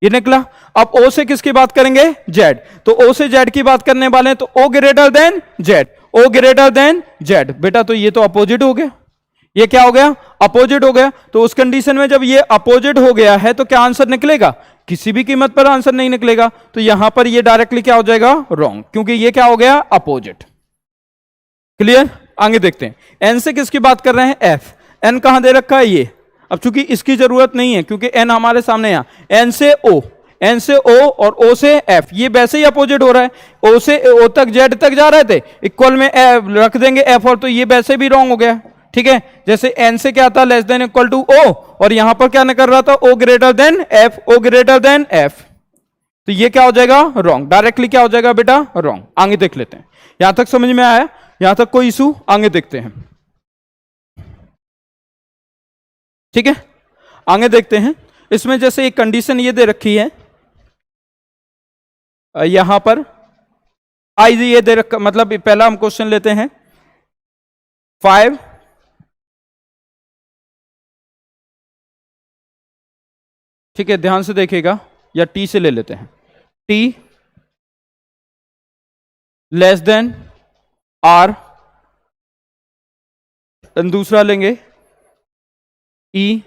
ये निकला। अब O से किसकी बात करेंगे, Z, तो O से Z की बात करने वाले हैं तो O greater than Z, O greater than Z, बेटा तो ये तो अपोजिट हो गया, ये क्या हो गया, अपोजिट हो गया। तो उस कंडीशन में जब ये अपोजिट हो गया है तो क्या आंसर निकलेगा, किसी भी कीमत पर आंसर नहीं निकलेगा, तो यहां पर ये डायरेक्टली क्या हो जाएगा, रॉन्ग, क्योंकि ये क्या हो गया, अपोजिट। क्लियर, आगे देखते हैं। N से किसकी बात कर रहे हैं, F, N कहां दे रखा है, ये, अब चूंकि इसकी जरूरत नहीं है क्योंकि N हमारे सामने यहां, N से O, N से O और O से F, ये वैसे ही अपोजिट हो रहा है, O से O तक Z तक जा रहे थे, इक्वल में रख देंगे F, और तो ये वैसे भी रॉन्ग हो गया, ठीक है। जैसे N से क्या था, less than equal to O, और यहां पर क्या निकल रहा था, O greater than F, O greater than F, तो ये क्या हो जाएगा, रॉन्ग, डायरेक्टली क्या हो जाएगा बेटा, रॉन्ग। आगे देख लेते हैं, यहां तक समझ में आया। यहां तक कोई इशू? आगे देखते हैं, ठीक है, आगे देखते हैं। इसमें जैसे एक कंडीशन ये दे रखी है, यहां पर आई ये दे रखा, मतलब पहला हम क्वेश्चन लेते हैं 5 ठीक है, ध्यान से देखिएगा, या टी से ले लेते हैं, टी लेस देन आर, दूसरा लेंगे ई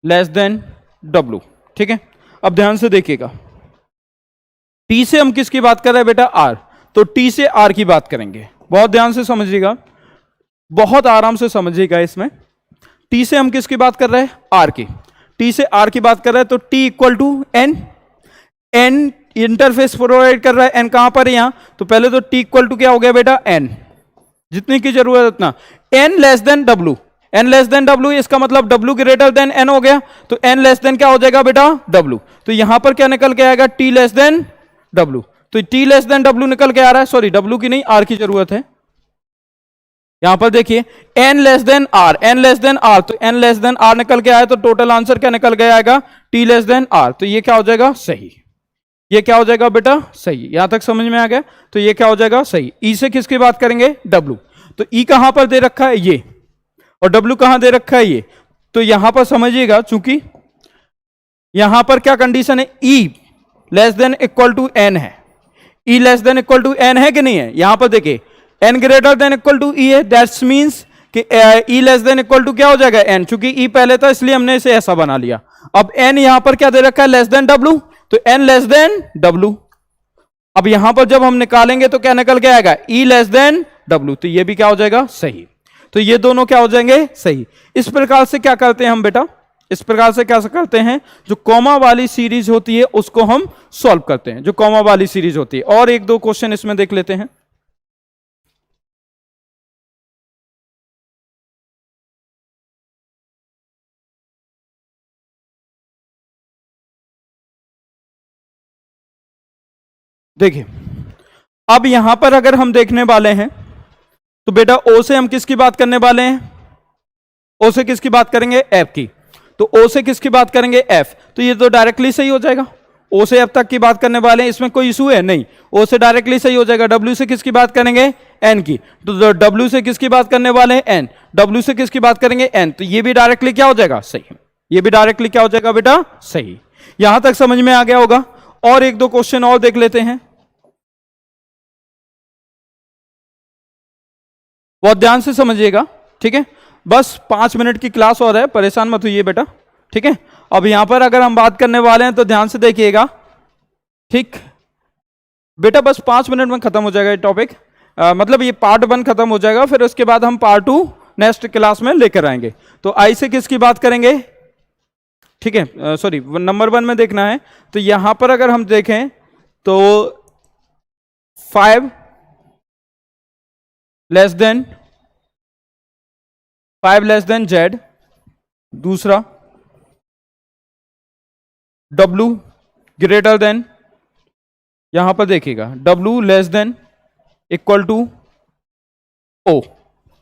लेस देन डब्लू। ठीक है, अब ध्यान से देखिएगा, टी से हम किसकी बात कर रहे हैं बेटा? आर, तो टी से आर की बात करेंगे। बहुत ध्यान से समझिएगा, बहुत आराम से समझिएगा। इसमें टी से हम किसकी बात कर रहे हैं? आर की। टी से आर की बात कर रहे हैं तो T equal to N, N interface provide कर रहा है, एन कहां पर है? यहां। तो पहले तो टी इक्वल टू क्या हो गया बेटा? एन, जितनी की जरूरत है उतना। N less than W, N less than W, इसका मतलब डब्लू ग्रेटर देन एन हो गया। तो एन लेस देन क्या हो जाएगा बेटा? डब्लू। तो यहां पर क्या निकल के आएगा? T less than W. तो टी लेस देन डब्लू निकल के आ रहा है, सॉरी डब्लू की नहीं, आर की जरूरत है। यहां पर देखिए N less than R, N less than R, तो एन लेस देन आर निकल के आया, तो टोटल आंसर क्या निकल के आएगा? T less than R. तो ये क्या हो जाएगा? सही। ये क्या हो जाएगा बेटा? सही। यहां तक समझ में आ गया? तो ये क्या हो जाएगा? सही। ई से किसकी बात करेंगे? डब्लू। तो ई कहां पर दे रखा है? ये, और डब्लू कहां दे रखा है? ये। तो यहां पर समझिएगा, चूंकि यहां पर क्या कंडीशन है? E less than equal to N है। E less than equal to N है कि नहीं है? यहां पर देखिए N greater than equal to E है, दैट्स मींस कि E less than equal to क्या हो जाएगा? एन। चूंकि ई पहले था इसलिए हमने इसे ऐसा बना लिया। अब एन यहां पर क्या दे रखा है? लेस देन डब्लू, तो एन लेस देन डब्लू। अब यहां पर जब हम निकालेंगे तो क्या निकल के आएगा? ई लेस देन डब्लू। तो ये भी क्या हो जाएगा? सही। तो ये दोनों क्या हो जाएंगे? सही। इस प्रकार से क्या करते हैं हम बेटा? इस प्रकार से क्या करते हैं? जो कॉमा वाली सीरीज होती है उसको हम सॉल्व करते हैं, जो कॉमा वाली सीरीज होती है। और एक दो क्वेश्चन इसमें देख लेते हैं। देखिए अब यहां पर अगर हम देखने वाले हैं तो बेटा ओ से हम किसकी बात करने वाले हैं? ओ से किसकी बात करेंगे? एफ की। तो ओ से किसकी बात करेंगे? एफ। तो ये तो डायरेक्टली सही हो जाएगा। ओ से एफ तक की बात करने वाले हैं, इसमें कोई इशू है नहीं, ओ से डायरेक्टली सही हो जाएगा। डब्ल्यू से किसकी बात करेंगे? एन की। तो डब्ल्यू से किसकी बात करने वाले हैं? एन। डब्ल्यू से किसकी बात करेंगे? एन। तो ये भी डायरेक्टली क्या हो जाएगा? सही। ये भी डायरेक्टली क्या हो जाएगा बेटा? सही। यहां तक समझ में आ गया होगा। और एक दो क्वेश्चन और देख लेते हैं, बहुत ध्यान से समझिएगा। ठीक है, बस 5 मिनट की क्लास और है, परेशान मत होइए बेटा। ठीक है, अब यहां पर अगर हम बात करने वाले हैं तो ध्यान से देखिएगा। ठीक बेटा, बस 5 मिनट में खत्म हो जाएगा ये टॉपिक, मतलब ये पार्ट 1 खत्म हो जाएगा, फिर उसके बाद हम पार्ट 2 नेक्स्ट क्लास में लेकर आएंगे। तो आई से किसकी बात करेंगे? ठीक है, सॉरी नंबर 1 में देखना है। तो यहां पर अगर हम देखें तो 5 लेस देन जेड, दूसरा डब्लू ग्रेटर देन, यहां पर देखिएगा W less than equal to O,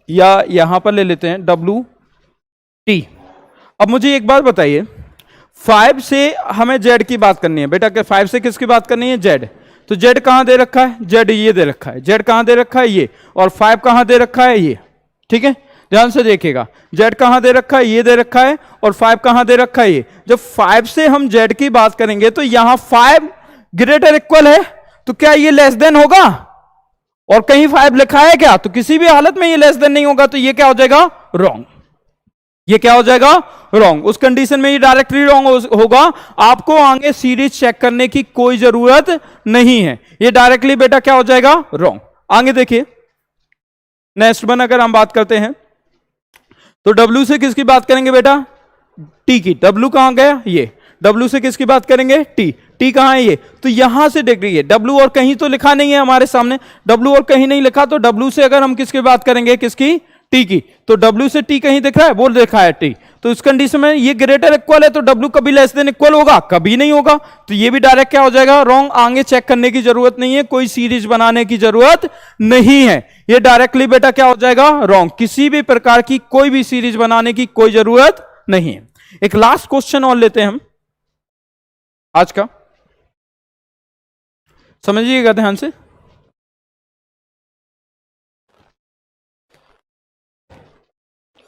या यहां पर ले लेते हैं डब्लू टी। अब मुझे एक बात बताइए, 5 से हमें जेड की बात करनी है बेटा, 5 से किसकी बात करनी है? जेड। तो जेड कहां दे रखा है? जेड ये दे रखा है। जेड कहां दे रखा है? ये। और 5 कहां दे रखा है? ये। ठीक है, ध्यान से देखिएगा, जेड कहां दे रखा है? ये दे रखा है। और 5 कहां दे रखा है? ये। जब 5 से हम जेड की बात करेंगे तो यहां 5 ग्रेटर इक्वल है, तो क्या ये लेस देन होगा? और कहीं 5 लिखा है क्या? तो किसी भी हालत में ये लेस देन नहीं होगा। तो ये क्या हो जाएगा? रॉन्ग। ये क्या हो जाएगा? रॉन्ग। उस कंडीशन में ये डायरेक्टली रॉन्ग होगा। आपको आगे सीरीज चेक करने की कोई जरूरत नहीं है, ये डायरेक्टली बेटा क्या हो जाएगा? रॉन्ग। आगे देखिए नेक्स्ट 1 अगर हम बात करते हैं तो डब्ल्यू से किसकी बात करेंगे बेटा? टी की। डब्ल्यू कहां गया? ये। डब्ल्यू से किसकी बात करेंगे? टी। टी कहां है? ये। तो यहां से देख लीजिए डब्ल्यू और कहीं तो लिखा नहीं है हमारे सामने, डब्ल्यू और कहीं नहीं लिखा, तो डब्ल्यू से अगर हम किसकी बात करेंगे? किसकी? टी की, तो W से T कहीं दिख रहा है, वो लिखा है T, तो इस कंडीशन में ये ग्रेटर इक्वल है तो W कभी लेस देन इक्वल होगा, कभी नहीं होगा, तो ये भी डायरेक्ट क्या हो जाएगा, रॉन्ग। आगे चेक करने की जरूरत नहीं है, कोई सीरीज बनाने की जरूरत नहीं है, ये डायरेक्टली बेटा क्या हो जाएगा, रॉन्ग। किसी भी प्रकार की कोई भी सीरीज बनाने की कोई जरूरत नहीं है। एक लास्ट क्वेश्चन और लेते हैं हम आज का, समझिएगा ध्यान से।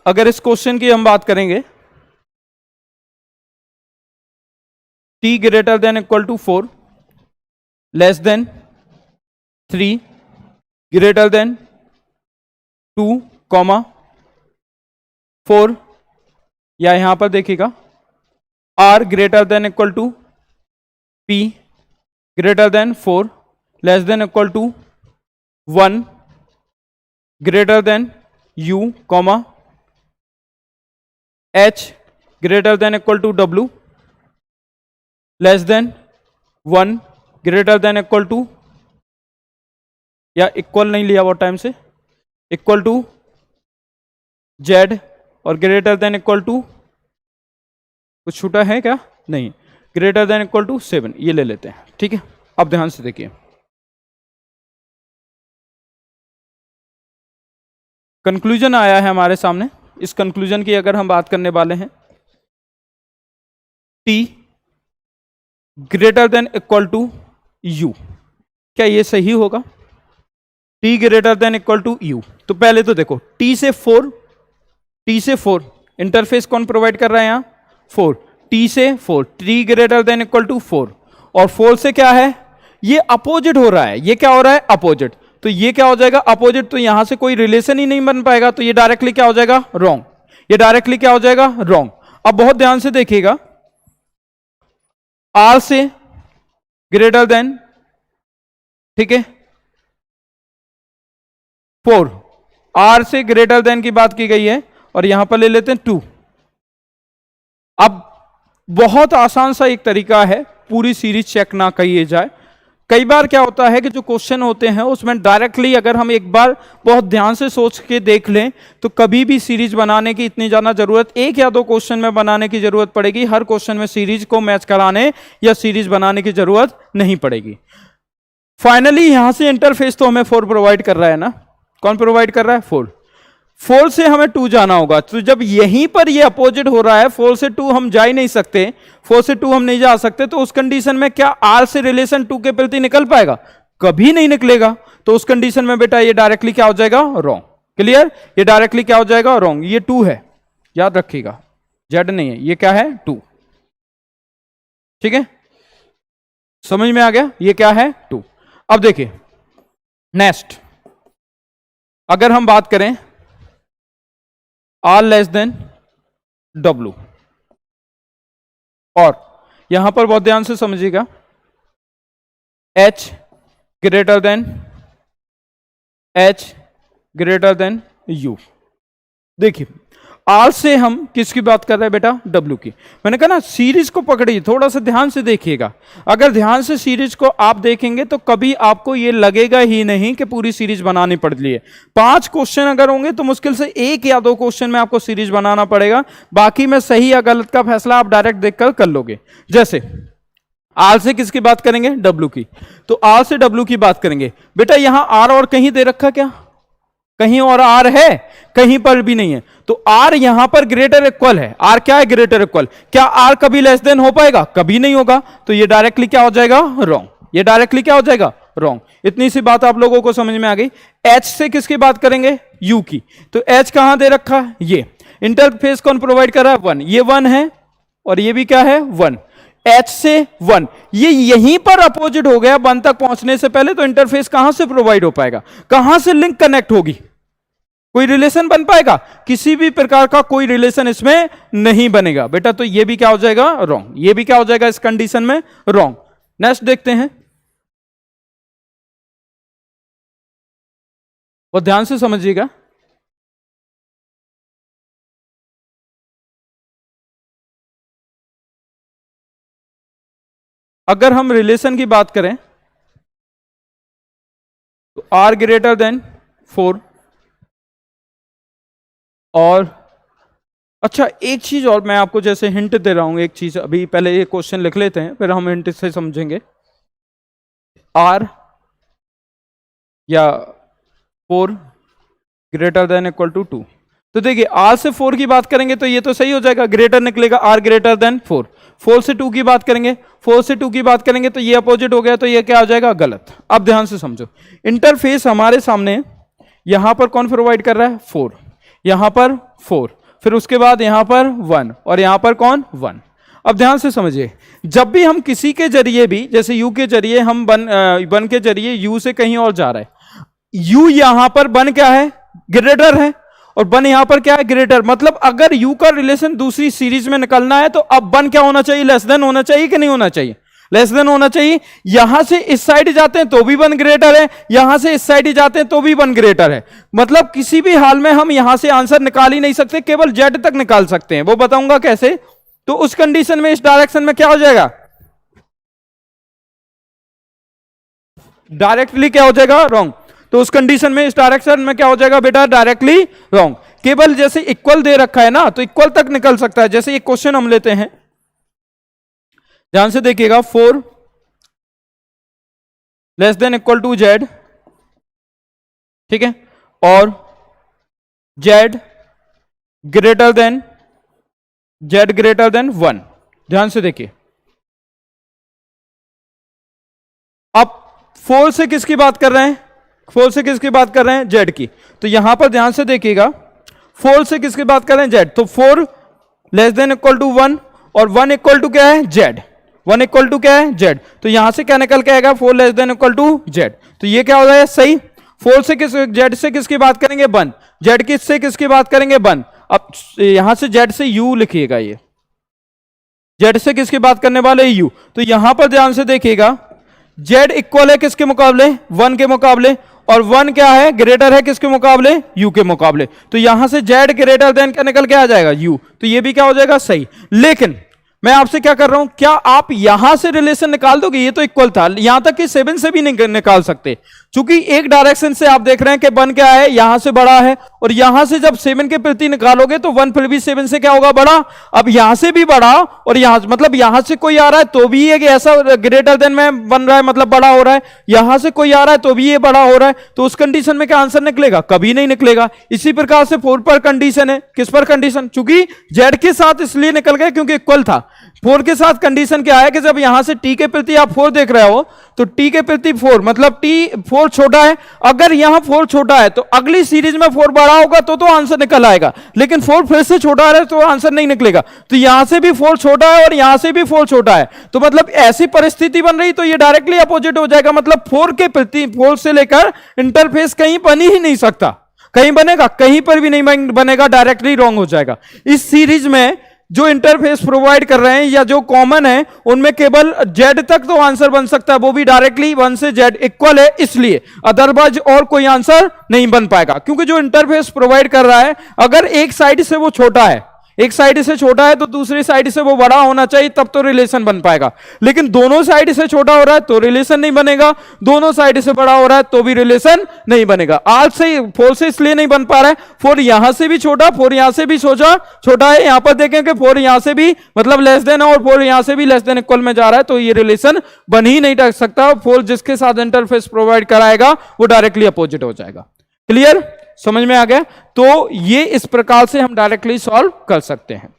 अगर इस क्वेश्चन की हम बात करेंगे, t greater than equal to 4, less than 3, greater than 2, 4, या यहां पर देखिएगा r greater than equal to p greater than 4, less than equal to 1, greater than u, h greater than equal to w, less than 1, greater than equal to, या equal नहीं लिया वो time से, equal to z, और greater than equal to, कुछ छूटा है क्या, नहीं, ग्रेटर देन इक्वल टू 7, ये ले लेते हैं, ठीक है। अब ध्यान से देखिए, कंक्लूजन आया है हमारे सामने। इस कंक्लूजन की अगर हम बात करने वाले हैं, t greater than equal to u, क्या ये सही होगा, t greater than equal to u? तो पहले तो देखो t से 4 इंटरफेस कौन प्रोवाइड कर रहा है, यहां 4, t से 4, t greater than equal to 4, और 4 से क्या है, ये अपोजिट हो रहा है, ये क्या हो रहा है, अपोजिट, तो ये क्या हो जाएगा, अपोजिट, तो यहां से कोई रिलेशन ही नहीं बन पाएगा, तो ये डायरेक्टली क्या हो जाएगा, रॉन्ग, ये डायरेक्टली क्या हो जाएगा, रॉन्ग। अब बहुत ध्यान से देखिएगा, r से ग्रेटर देन, ठीक है, 4, r से ग्रेटर देन की बात की गई है, और यहां पर ले लेते हैं 2। अब बहुत आसान सा एक तरीका है, पूरी सीरीज चेक ना किए जाए। कई बार क्या होता है कि जो क्वेश्चन होते हैं उसमें डायरेक्टली अगर हम एक बार बहुत ध्यान से सोच के देख लें तो कभी भी सीरीज बनाने की इतनी ज्यादा जरूरत, एक या दो क्वेश्चन में बनाने की जरूरत पड़ेगी, हर क्वेश्चन में सीरीज को मैच कराने या सीरीज बनाने की जरूरत नहीं पड़ेगी। फाइनली यहां से इंटरफेस तो हमें 4 प्रोवाइड कर रहा है ना, कौन प्रोवाइड कर रहा है, 4 से हमें 2 जाना होगा, तो जब यहीं पर ये अपोजिट हो रहा है, 4 से 2 हम जा ही नहीं सकते, 4 से 2 हम नहीं जा सकते, तो उस कंडीशन में क्या r से रिलेशन 2 के प्रति निकल पाएगा, कभी नहीं निकलेगा, तो उस कंडीशन में बेटा ये डायरेक्टली क्या हो जाएगा, रॉन्ग। क्लियर, ये डायरेक्टली क्या हो जाएगा, रॉन्ग। ये 2 है, याद रखिएगा, z नहीं है, ये क्या है, 2, ठीक है, समझ में आ गया, ये क्या है, 2। अब देखिए नेक्स्ट, अगर हम बात करें r लेस देन w, और यहां पर बहुत ध्यान से समझिएगा, h ग्रेटर देन u। देखिए r से हम किसकी बात कर रहे हैं बेटा, w की। मैंने कहा ना सीरीज को पकड़िए, थोड़ा सा ध्यान से देखिएगा, अगर ध्यान से सीरीज को आप देखेंगे तो कभी आपको ये लगेगा ही नहीं कि पूरी सीरीज बनानी पड़ रही है। 5 क्वेश्चन अगर होंगे तो मुश्किल से 1 या 2 क्वेश्चन में आपको सीरीज बनाना पड़ेगा, बाकी में सही या गलत का फैसला आप डायरेक्ट देखकर कर लोगे। जैसे r से किसकी बात करेंगे, w की, तो r से w की बात करेंगे, बेटा यहां r और कहीं दे रखा, क्या कहीं और r है, कहीं पर भी नहीं है, तो r यहां पर ग्रेटर इक्वल है, r क्या है, ग्रेटर इक्वल, क्या r कभी लेस देन हो पाएगा, कभी नहीं होगा, तो ये डायरेक्टली क्या हो जाएगा, रॉन्ग, ये डायरेक्टली क्या हो जाएगा, रॉन्ग। इतनी सी बात आप लोगों को समझ में आ गई। h से किसकी बात करेंगे, u की, तो h कहां दे रखा है, ये इंटरफेस कौन प्रोवाइड कर रहा है, 1, ये 1 है, और ये भी क्या है, 1, h से 1, ये यहीं पर अपोजिट हो गया, 1 तक पहुंचने से पहले, तो इंटरफेस कहां से प्रोवाइड हो पाएगा, कहां से लिंक कनेक्ट होगी, कोई रिलेशन बन पाएगा, किसी भी प्रकार का कोई रिलेशन इसमें नहीं बनेगा बेटा, तो ये भी क्या हो जाएगा, रॉन्ग, ये भी क्या हो जाएगा इस कंडीशन में, रॉन्ग। नेक्स्ट देखते हैं, और ध्यान से समझिएगा, अगर हम रिलेशन की बात करें तो r ग्रेटर देन 4, और अच्छा एक चीज और मैं आपको जैसे हिंट दे रहा हूं, एक चीज अभी पहले ये क्वेश्चन लिख लेते हैं फिर हम हिंट से समझेंगे। आर या 4 ग्रेटर देन इक्वल टू 2, तो देखिए आर से 4 की बात करेंगे तो ये तो सही हो जाएगा, ग्रेटर निकलेगा, आर ग्रेटर देन 4। 4 से 2 की बात करेंगे, 4 से 2 की बात करेंगे तो ये अपोजिट हो गया, तो ये क्या हो जाएगा, गलत। अब ध्यान से समझो, इंटरफेस हमारे सामने यहां पर कौन प्रोवाइड कर रहा है, 4, यहां पर 4, फिर उसके बाद यहां पर 1 और यहां पर कौन, 1। अब ध्यान से समझिए, जब भी हम किसी के जरिए भी, जैसे यू के जरिए हम वन के जरिए यू से कहीं और जा रहा है, यू यहां पर वन क्या है, ग्रेटर है, और वन यहां पर क्या है, ग्रेटर। मतलब अगर यू का रिलेशन दूसरी सीरीज में निकलना है तो अब वन क्या होना चाहिए, लेस देन होना चाहिए कि नहीं होना चाहिए, लेस देन होना चाहिए। यहां से इस साइड जाते हैं तो भी वन ग्रेटर है, यहां से इस साइड जाते हैं तो भी वन ग्रेटर है। मतलब किसी भी हाल में हम यहां से आंसर निकाल ही नहीं सकते, केवल जेड तक निकाल सकते हैं, वो बताऊंगा कैसे। तो उस कंडीशन में इस डायरेक्शन में क्या हो जाएगा, डायरेक्टली क्या हो जाएगा, रॉन्ग। तो उस कंडीशन में इस डायरेक्शन में क्या हो जाएगा बेटा, डायरेक्टली रॉन्ग। केवल जैसे इक्वल दे रखा है ना, तो इक्वल तक निकल सकता है। जैसे ये क्वेश्चन हम लेते हैं, ध्यान से देखिएगा, 4 less than equal to z, ठीक है, और जेड ग्रेटर देन 1। ध्यान से देखिए, अब 4 से किसकी बात कर रहे हैं, 4 से किसकी बात कर रहे हैं, जेड की। तो यहां पर ध्यान से देखिएगा, 4 से किसकी बात कर रहे हैं, जेड। तो 4 लेस देन इक्वल टू 1 और 1 इक्वल टू क्या है, जेड। 1 इक्वल टू क्या है, जेड। तो यहां से क्या निकल के आएगा, 4 less than equal to z. तो ये क्या हो जाएगा, सही। 4 से जेड से किसकी बात करेंगे, 1। जेड किससे किसकी बात करेंगे, 1। अब यहां से जेड से यू लिखिएगा, ये जेड से किसकी बात करने वाले, यू। तो यहां पर ध्यान से देखिएगा, जेड इक्वल है किसके मुकाबले, 1 के मुकाबले, और 1 क्या है, ग्रेटर है किसके मुकाबले, यू के मुकाबले। तो यहां से जेड ग्रेटर देन क्या निकल के आ जाएगा, यू। तो ये भी क्या हो जाएगा, सही। लेकिन मैं आपसे क्या कर रहा हूं, क्या आप यहां से रिलेशन निकाल दोगे, ये तो इक्वल था, यहां तक कि 7 से भी नहीं निकाल सकते, क्योंकि एक डायरेक्शन से आप देख रहे हैं कि 1 क्या है, यहां से बड़ा है, और यहां से जब 7 के प्रति निकालोगे तो 1 फिर भी 7 से क्या होगा, बड़ा। अब यहां से भी बड़ा, और यहां मतलब यहां से कोई आ रहा है तो भी ये ऐसा ग्रेटर देन में बन रहा है, मतलब बड़ा हो रहा है, यहां से कोई आ रहा है तो भी ये बड़ा हो रहा है। तो उस कंडीशन में क्या आंसर निकलेगा, कभी नहीं निकलेगा। इसी प्रकार से 4 पर कंडीशन है, किस पर कंडीशन, चूंकि जेड के साथ इसलिए निकल गए क्योंकि इक्वल था। 4 के साथ कंडीशन क्या है कि जब यहां से टी के प्रति आप 4 देख रहे हो तो टी के प्रति 4, मतलब टी 4 छोटा है। अगर यहां 4 छोटा है तो अगली सीरीज में 4 बड़ा होगा तो आंसर निकल आएगा, लेकिन 4 फिर से छोटा है तो आंसर नहीं निकलेगा। तो यहां से भी 4 छोटा है और यहां से भी 4 छोटा है, तो मतलब ऐसी परिस्थिति बन रही, तो ये डायरेक्टली अपोजिट हो जाएगा। मतलब 4 के प्रति 4 से लेकर इंटरफेस कहीं बन ही नहीं सकता, कहीं बनेगा, कहीं पर भी नहीं बनेगा, डायरेक्टली रॉन्ग हो जाएगा। इस सीरीज में जो इंटरफेस प्रोवाइड कर रहे हैं या जो कॉमन है उनमें केवल जेड तक तो आंसर बन सकता है, वो भी डायरेक्टली 1 से जेड इक्वल है इसलिए, अदरवाइज और कोई आंसर नहीं बन पाएगा। क्योंकि जो इंटरफेस प्रोवाइड कर रहा है, अगर एक साइड से वो छोटा है, एक साइड से छोटा है तो दूसरी साइड से वो बड़ा होना चाहिए, तब तो रिलेशन बन पाएगा। लेकिन दोनों साइड से छोटा हो रहा है तो रिलेशन नहीं बनेगा, दोनों साइड से बड़ा हो रहा है तो भी रिलेशन नहीं बनेगा। आज से 4 से इसलिए नहीं बन पा रहा है, 4 यहां से भी छोटा, 4 यहां से भी छोटा है। यहां पर देखें कि 4 यहां से भी मतलब लेस देन और 4 यहां से भी लेस देन इक्वल में जा रहा है, तो ये रिलेशन बन ही नहीं सकता। 4 जिसके साथ इंटरफेस प्रोवाइड कराएगा वो डायरेक्टली अपोजिट हो जाएगा। क्लियर, समझ में आ गया। तो ये इस प्रकार से हम डायरेक्टली सॉल्व कर सकते हैं।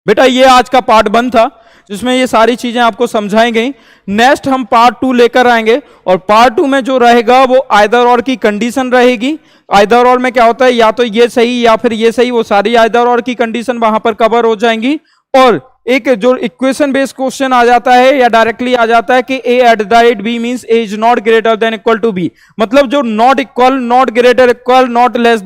बेटा ये आज का पार्ट 1 था जिसमें ये सारी चीजें आपको समझाई गई। नेक्स्ट हम पार्ट 2 लेकर आएंगे, और पार्ट 2 में जो रहेगा वो आइदर और की कंडीशन रहेगी। आइदर और में क्या होता है, या तो ये सही या फिर ये सही, वो सारी आइदर और की कंडीशन वहां पर कवर हो जाएंगी। और एक जो इक्वेशन बेस्ड क्वेश्चन आ जाता है या डायरेक्टली आ जाता है कि a at the rate b means a is not greater than equal to b, मतलब जो not equal, not greater equal, not less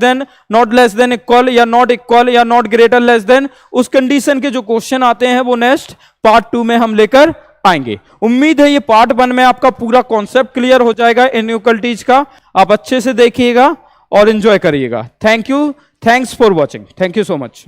than equal, या नॉट इक्वल या नॉट ग्रेटर लेस देन, उस कंडीशन के जो क्वेश्चन आते हैं वो नेक्स्ट पार्ट 2 में हम लेकर आएंगे। उम्मीद है ये पार्ट 1 में आपका पूरा कॉन्सेप्ट क्लियर हो जाएगा इनइक्वालिटीज का। आप अच्छे से देखिएगा और एंजॉय करिएगा। Thank you, thanks for watching, thank you so much.